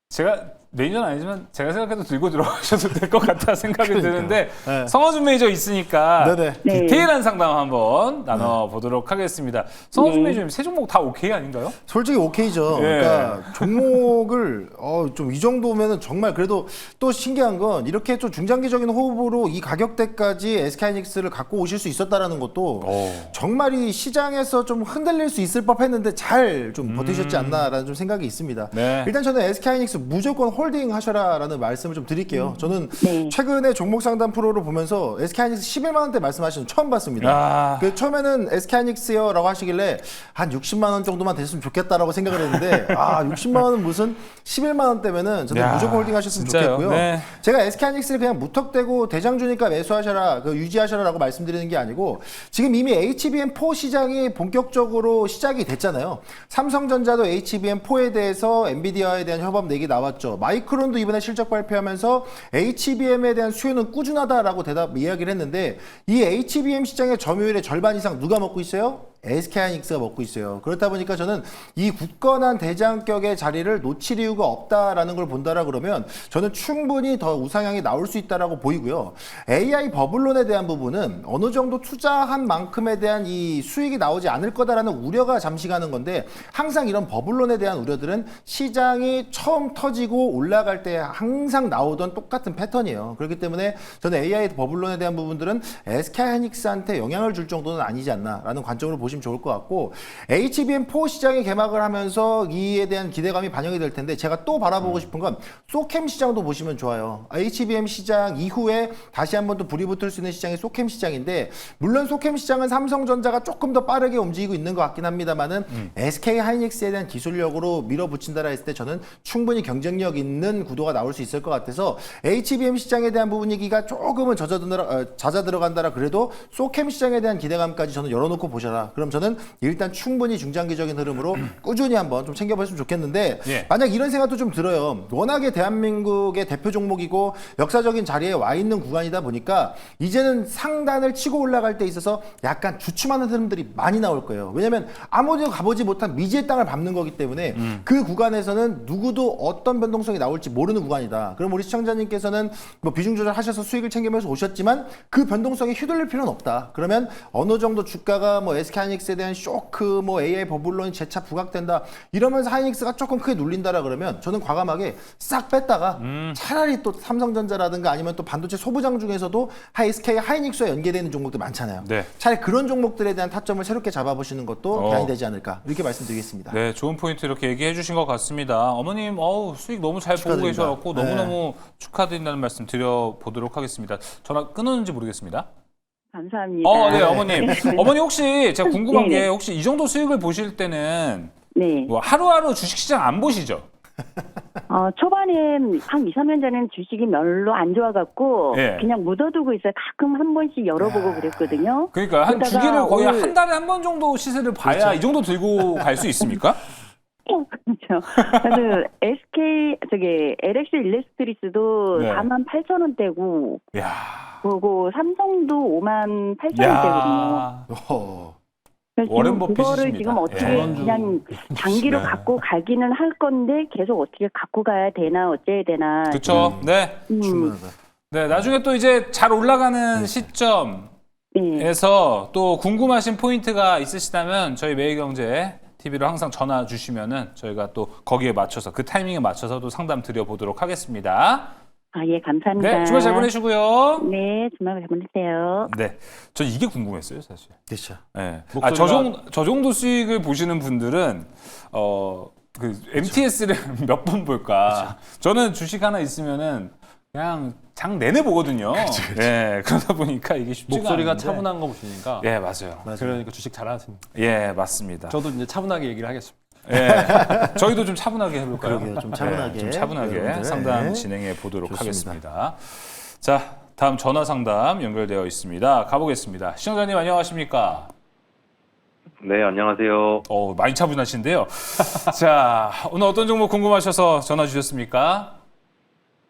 제가 매니저는 아니지만 제가 생각해도 들고 들어가셔도 될 것 같다 생각이 드는데 네. 성화준 매니저 있으니까 네네. 네. 디테일한 상담 한번 나눠보도록 하겠습니다. 성화준 네. 매니저님 세 종목 다 오케이 아닌가요? 솔직히 오케이죠. 예. 그러니까 종목을 좀 이 정도면은 정말 그래도 또 신기한 건 이렇게 좀 중장기적인 호흡으로 이 가격대까지 SK하이닉스를 갖고 오실 수 있었다라는 것도 정말 이 시장에서 좀 흔들릴 수 있을 법했는데 잘 좀 버티셨지 않나라는 좀 생각이 있습니다. 네. 일단 저는 SK하이닉스 무조건 홀딩 하셔라라는 말씀을 좀 드릴게요. 저는 네. 최근에 종목 상담 프로를 보면서 SK하이닉스 11만 원대 말씀하시는 거 처음 봤습니다. 그 처음에는 SK하이닉스요라고 하시길래 한 60만 원 정도만 됐으면 좋겠다라고 생각을 했는데 60만 원은 무슨 11만 원대면은 저는 무조건 홀딩 하셨으면 진짜요? 좋겠고요. 네. 제가 SK하이닉스를 그냥 무턱대고 대장주니까 매수하셔라, 유지하셔라라고 말씀드리는 게 아니고 지금 이미 HBM4 시장이 본격적으로 시작이 됐잖아요. 삼성전자도 HBM4에 대해서 엔비디아에 대한 협업 내기 나왔죠. 마이크론도 이번에 실적 발표하면서 HBM에 대한 수요는 꾸준하다라고 이야기를 했는데 이 HBM 시장의 점유율의 절반 이상 누가 먹고 있어요? SK하이닉스가 먹고 있어요. 그렇다 보니까 저는 이 굳건한 대장격의 자리를 놓칠 이유가 없다라는 걸 본다라 그러면 저는 충분히 더 우상향이 나올 수 있다라고 보이고요. AI 버블론에 대한 부분은 어느 정도 투자한 만큼에 대한 이 수익이 나오지 않을 거다라는 우려가 잠시 가는 건데 항상 이런 버블론에 대한 우려들은 시장이 처음 터지고 올라갈 때 항상 나오던 똑같은 패턴이에요. 그렇기 때문에 저는 AI 버블론에 대한 부분들은 SK하이닉스한테 영향을 줄 정도는 아니지 않나라는 관점으로 보시면 좋을 것 같고 HBM4 시장이 개막을 하면서 이에 대한 기대감이 반영이 될 텐데 제가 또 바라보고 싶은 건 소캠 시장도 보시면 좋아요. HBM 시장 이후에 다시 한번 또 불이 붙을 수 있는 시장이 소캠 시장인데 물론 소캠 시장은 삼성전자가 조금 더 빠르게 움직이고 있는 것 같긴 합니다만은 SK하이닉스에 대한 기술력으로 밀어붙인다라 했을 때 저는 충분히 경쟁력 있는 구도가 나올 수 있을 것 같아서 HBM 시장에 대한 부분 얘기가 조금은 잦아 들어간다라 그래도 소캠 시장에 대한 기대감까지 저는 열어놓고 보셔라. 그럼 저는 일단 충분히 중장기적인 흐름으로 꾸준히 한번 좀 챙겨봤으면 좋겠는데 예. 만약 이런 생각도 좀 들어요. 워낙에 대한민국의 대표 종목이고 역사적인 자리에 와 있는 구간이다 보니까 이제는 상단을 치고 올라갈 때 있어서 약간 주춤하는 흐름들이 많이 나올 거예요. 왜냐하면 아무도 가보지 못한 미지의 땅을 밟는 거기 때문에 그 구간에서는 누구도 어떤 변동성이 나올지 모르는 구간이다. 그럼 우리 시청자님께서는 뭐 비중 조절하셔서 수익을 챙기면서 오셨지만 그 변동성에 휘둘릴 필요는 없다. 그러면 어느 정도 주가가 뭐 SK하이닉스에 대한 쇼크, 뭐 AI 버블론이 재차 부각된다 이러면서 하이닉스가 조금 크게 눌린다라 그러면 저는 과감하게 싹 뺐다가 차라리 또 삼성전자라든가 아니면 또 반도체 소부장 중에서도 SK하이닉스와 연계되는 종목들 많잖아요. 네. 차라리 그런 종목들에 대한 타점을 새롭게 잡아보시는 것도 대안이 되지 않을까 이렇게 말씀드리겠습니다. 네, 좋은 포인트 이렇게 얘기해 주신 것 같습니다. 어머님, 수익 너무 잘 보고 축하드립니다. 계셔갖고 너무너무 축하드린다는 말씀 드려보도록 하겠습니다. 전화 끊었는지 모르겠습니다. 감사합니다. 네, 어머님. 어머니 혹시 제가 궁금한 네네. 게 혹시 이 정도 수익을 보실 때는 네. 뭐 하루하루 주식시장 안 보시죠? 초반엔 한 2, 3년 전에는 주식이 별로 안 좋아갖고 예. 그냥 묻어두고 있어요. 가끔 한 번씩 열어보고 그랬거든요. 그러니까 한 그러다가 주기를 거의 오늘- 한 달에 한 번 정도 시세를 봐야 이 정도 들고 갈 수 있습니까? 그렇죠. 그래서 LX 일렉트리스도 네. 48,000원대고 야, 그리고 삼성도 58,000원대거든요. 야, 그래서 워렌 지금 그거를 버핏이십니다. 지금 어떻게 예. 그냥 장기로 네. 갖고 가기는 할 건데 계속 어떻게 갖고 가야 되나 어째야 되나. 그렇죠. 네, 충분하다. 네. 나중에 또 이제 잘 올라가는 시점에서 네. 또 궁금하신 포인트가 있으시다면 저희 매일경제 TV로 항상 전화 주시면은 저희가 또 거기에 맞춰서 그 타이밍에 맞춰서 또 상담 드려보도록 하겠습니다. 예, 감사합니다. 네, 주말 잘 보내시고요. 네, 주말 잘 보내세요. 네, 전 이게 궁금했어요, 사실. 그렇죠. 네. 목소리가- 저 정도 수익을 보시는 분들은 그 MTS를 몇 번 볼까? 저는 주식 하나 있으면은 그냥 장 내내 보거든요. 네, 그러다 보니까 이게 쉽지가 목소리가 않은데. 차분한 거 보시니까 예, 맞아요. 그러니까 주식 잘하십니다. 예, 맞습니다. 저도 이제 차분하게 얘기를 하겠습니다. 예, 저희도 좀 차분하게 해볼까요? 그러게요. 좀 차분하게. 좀 차분하게 여러분들. 상담 네. 진행해 보도록 좋습니다. 하겠습니다. 자, 다음 전화 상담 연결되어 있습니다. 가보겠습니다. 시청자님 안녕하십니까? 네, 안녕하세요. 많이 차분하신데요. 자, 오늘 어떤 종목 궁금하셔서 전화 주셨습니까?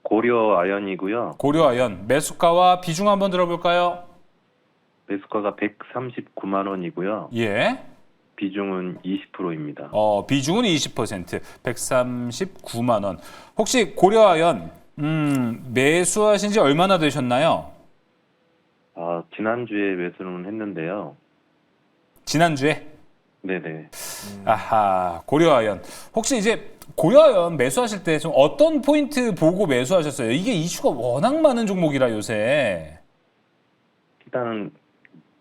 고려 아연이고요. 고려아연 매수가와 비중 한번 들어볼까요? 매수가가 139만 원이고요. 예. 비중은 20%입니다. 비중은 20%, 139만 원. 혹시 고려아연 매수하신 지 얼마나 되셨나요? 지난주에 매수는 했는데요. 지난주에? 네네. 아하, 고려아연. 혹시 이제 고려아연 매수하실 때 좀 어떤 포인트 보고 매수하셨어요? 이게 이슈가 워낙 많은 종목이라 요새. 일단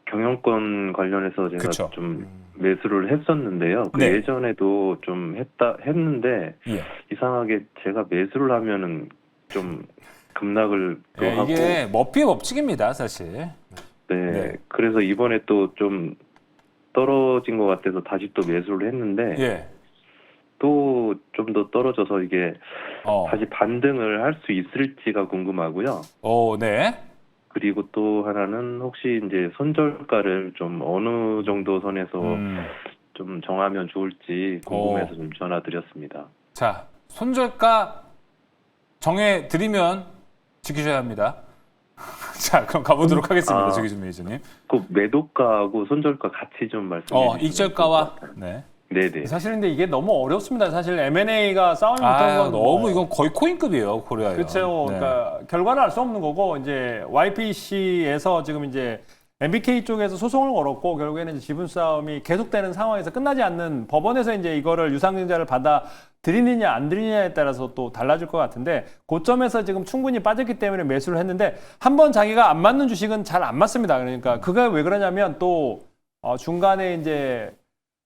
경영권 관련해서 제가 그쵸. 좀 매수를 했었는데요. 그 네. 예전에도 좀 했는데 예. 이상하게 제가 매수를 하면은 좀 급락을 또 예, 하고 이게 머피의 법칙입니다, 사실. 네. 네. 그래서 이번에 또 좀 떨어진 것 같아서 다시 또 매수를 했는데 예. 또 좀 더 떨어져서 이게 어. 다시 반등을 할 수 있을지가 궁금하고요. 네. 그리고 또 하나는 혹시 이제 손절가를 좀 어느 정도 선에서 좀 정하면 좋을지 궁금해서 좀 전화드렸습니다. 자, 손절가 정해 드리면 지키셔야 합니다. 자, 그럼 가보도록 하겠습니다. 아. 조기준 매니저님. 그 매도가하고 손절가 같이 좀 말씀해 주시면 익절가와 좋을 것 같아요. 네. 네네. 사실 근데 이게 너무 어렵습니다. 사실 M&A가 싸움이 아, 못하는 건 너무 이건 거의 코인급이에요, 코리아요. 그렇죠. 네. 그러니까 결과를 알 수 없는 거고 이제 YPC에서 지금 이제 MBK 쪽에서 소송을 걸었고 결국에는 이제 지분 싸움이 계속되는 상황에서 끝나지 않는 법원에서 이제 이거를 유상증자를 받아 드리느냐 안 드리느냐에 따라서 또 달라질 것 같은데 고점에서 지금 충분히 빠졌기 때문에 매수를 했는데 한번 자기가 안 맞는 주식은 잘 안 맞습니다. 그러니까 그게 왜 그러냐면 또 중간에 이제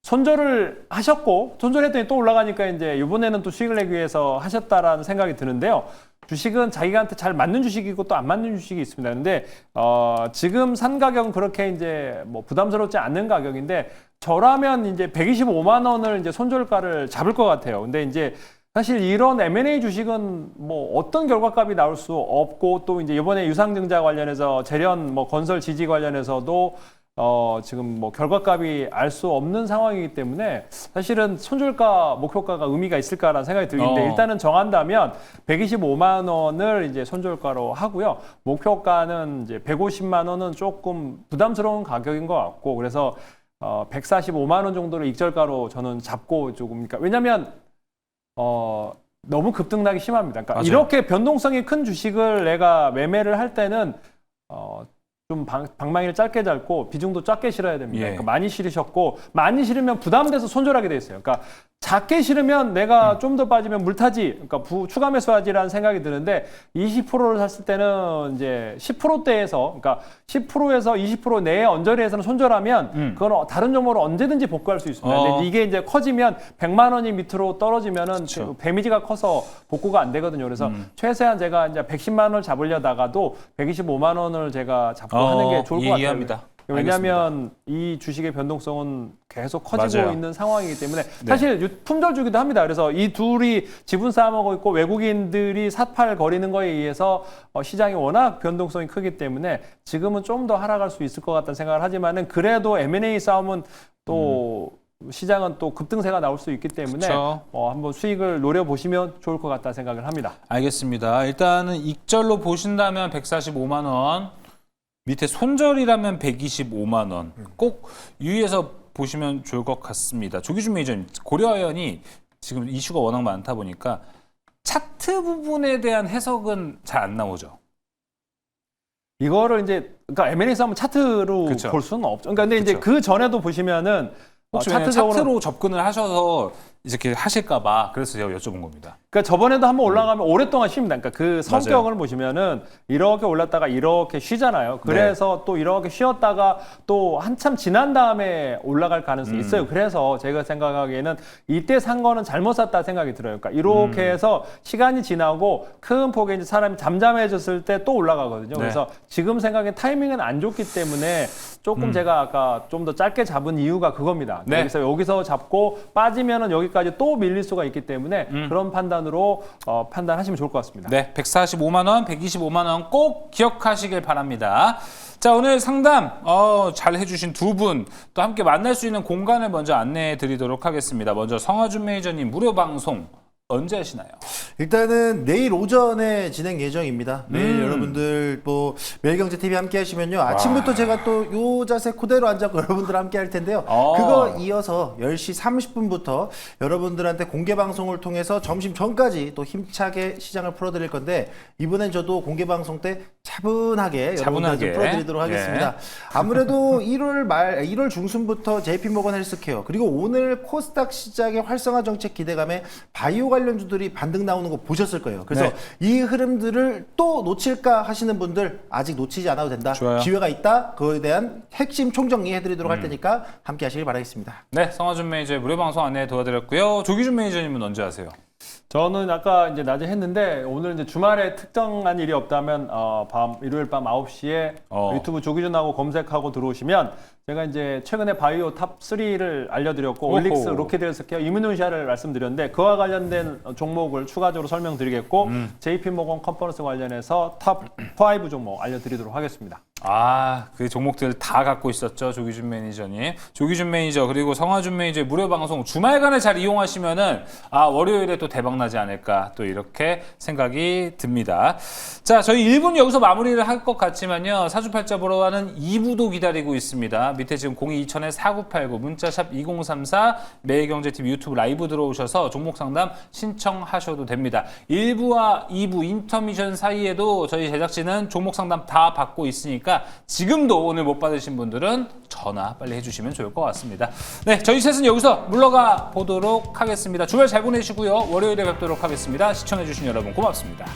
손절을 하셨고 손절했더니 또 올라가니까 이제 이번에는 또 수익을 내기 위해서 하셨다라는 생각이 드는데요. 주식은 자기한테 잘 맞는 주식이고 또 안 맞는 주식이 있습니다. 근데 지금 산 가격은 그렇게 이제 뭐 부담스럽지 않는 가격인데 저라면 이제 125만 원을 이제 손절가를 잡을 것 같아요. 근데 이제 사실 이런 M&A 주식은 뭐 어떤 결과값이 나올 수 없고 또 이제 이번에 유상증자 관련해서 재련 뭐 건설 지지 관련해서도 지금 뭐 결과값이 알 수 없는 상황이기 때문에 사실은 손절가 목표가가 의미가 있을까라는 생각이 들는데 일단은 정한다면 125만 원을 이제 손절가로 하고요. 목표가는 이제 150만 원은 조금 부담스러운 가격인 것 같고 그래서 145만 원 정도를 익절가로 저는 잡고 조금 그러니까 왜냐면 너무 급등락이 심합니다. 그러니까 맞아요. 이렇게 변동성이 큰 주식을 내가 매매를 할 때는 좀 방망이를 짧게 잡고 비중도 작게 실어야 됩니다. 예. 그러니까 많이 실으셨고 많이 실으면 부담돼서 손절하게 돼 있어요. 그러니까 작게 실으면 내가 좀 더 빠지면 물타지, 그러니까 추가 매수하지라는 생각이 드는데 20%를 샀을 때는 이제 10%대에서 그러니까 10%에서 20% 내에 언저리에서는 손절하면 그건 다른 종목으로 언제든지 복구할 수 있습니다. 근데 이게 이제 커지면 100만 원이 밑으로 떨어지면은 그렇죠. 데미지가 커서 복구가 안 되거든요. 그래서 최소한 제가 이제 110만 원을 잡으려다가도 125만 원을 제가 잡고 하는 게 좋을 것 이해합니다. 같아요. 왜냐하면 이 주식의 변동성은 계속 커지고 맞아요. 있는 상황이기 때문에 사실 품절 주기도 합니다. 그래서 이 둘이 지분 싸움하고 있고 외국인들이 삿팔 거리는 거에 의해서 시장이 워낙 변동성이 크기 때문에 지금은 좀 더 하락할 수 있을 것 같다는 생각을 하지만은 그래도 M&A 싸움은 또 시장은 또 급등세가 나올 수 있기 때문에 그쵸. 한번 수익을 노려보시면 좋을 것 같다는 생각을 합니다. 알겠습니다. 일단은 익절로 보신다면 145만 원, 밑에 손절이라면 125만 원. 꼭 유의해서 보시면 좋을 것 같습니다. 조기준 매니저님, 고려아연이 지금 이슈가 워낙 많다 보니까 차트 부분에 대한 해석은 잘 안 나오죠. 이거를 이제 그러니까 M&A 싸움은 차트로 그쵸. 볼 수는 없죠. 그러니까 근데 이제 그쵸. 그 전에도 보시면은 혹시 차트로 접근을 하셔서 이렇게 하실까봐 그래서 제가 여쭤본 겁니다. 그러니까 저번에도 한번 올라가면 오랫동안 쉽니다. 그러니까 그 성격을 맞아요. 보시면은 이렇게 올랐다가 이렇게 쉬잖아요. 그래서 또 이렇게 쉬었다가 또 한참 지난 다음에 올라갈 가능성이 있어요. 그래서 제가 생각하기에는 이때 산 거는 잘못 샀다 생각이 들어요. 그러니까 이렇게 해서 시간이 지나고 큰 폭의 이제 사람이 잠잠해졌을 때 또 올라가거든요. 그래서 지금 생각에 타이밍은 안 좋기 때문에 조금 제가 아까 좀 더 짧게 잡은 이유가 그겁니다. 네. 그래서 여기서 잡고 빠지면은 여기까지 또 밀릴 수가 있기 때문에 그런 판단으로 판단하시면 좋을 것 같습니다. 네, 145만 원, 125만 원 꼭 기억하시길 바랍니다. 자, 오늘 상담 잘 해주신 두 분 또 함께 만날 수 있는 공간을 먼저 안내해 드리도록 하겠습니다. 먼저 성화준 매니저님 무료 방송 언제 하시나요? 일단은 내일 오전에 진행 예정입니다. 내일 여러분들 뭐 매일경제TV 함께 하시면요. 아침부터 제가 또 요 자세 그대로 앉아서 여러분들 함께 할 텐데요. 그거 이어서 10시 30분부터 여러분들한테 공개 방송을 통해서 점심 전까지 또 힘차게 시장을 풀어드릴 건데 이번엔 저도 공개 방송 때 차분하게 여러분들한테 풀어드리도록 하겠습니다. 아무래도 1월 중순부터 JP모건 헬스케어 그리고 오늘 코스닥 시장의 활성화 정책 기대감에 바이오 관련주들이 반등 나오는 거 보셨을 거예요. 그래서 이 흐름들을 또 놓칠까 하시는 분들 아직 놓치지 않아도 된다. 좋아요. 기회가 있다. 그거에 대한 핵심 총정리 해드리도록 할 테니까 함께 하시길 바라겠습니다. 네, 성화준 매니저의 무료 방송 안내 도와드렸고요. 조기준 매니저님은 언제 하세요? 저는 아까 이제 낮에 했는데 오늘 이제 주말에 특정한 일이 없다면 일요일 밤 9시에 유튜브 조기준하고 검색하고 들어오시면 제가 이제 최근에 바이오 탑 3를 알려드렸고 올릭스, 로켓헬스케어, 이뮤노시아를 말씀드렸는데 그와 관련된 종목을 추가적으로 설명드리겠고 JP모건 컨퍼런스 관련해서 탑 5 종목 알려드리도록 하겠습니다. 그 종목들 다 갖고 있었죠. 조기준 매니저님. 조기준 매니저 그리고 성화준 매니저의 무료 방송 주말간에 잘 이용하시면은 월요일에 또 대박 나지 않을까 또 이렇게 생각이 듭니다. 자, 저희 1분 여기서 마무리를 할 것 같지만요. 사주팔자 보러 가는 2부도 기다리고 있습니다. 밑에 지금 02-2000-4989 문자샵 2034 매일경제TV 유튜브 라이브 들어오셔서 종목 상담 신청하셔도 됩니다. 1부와 2부 인터미션 사이에도 저희 제작진은 종목 상담 다 받고 있으니까 지금도 오늘 못 받으신 분들은 전화 빨리 해주시면 좋을 것 같습니다. 네, 저희 셋은 여기서 물러가 보도록 하겠습니다. 주말 잘 보내시고요. 월요일에 뵙도록 하겠습니다. 시청해주신 여러분 고맙습니다.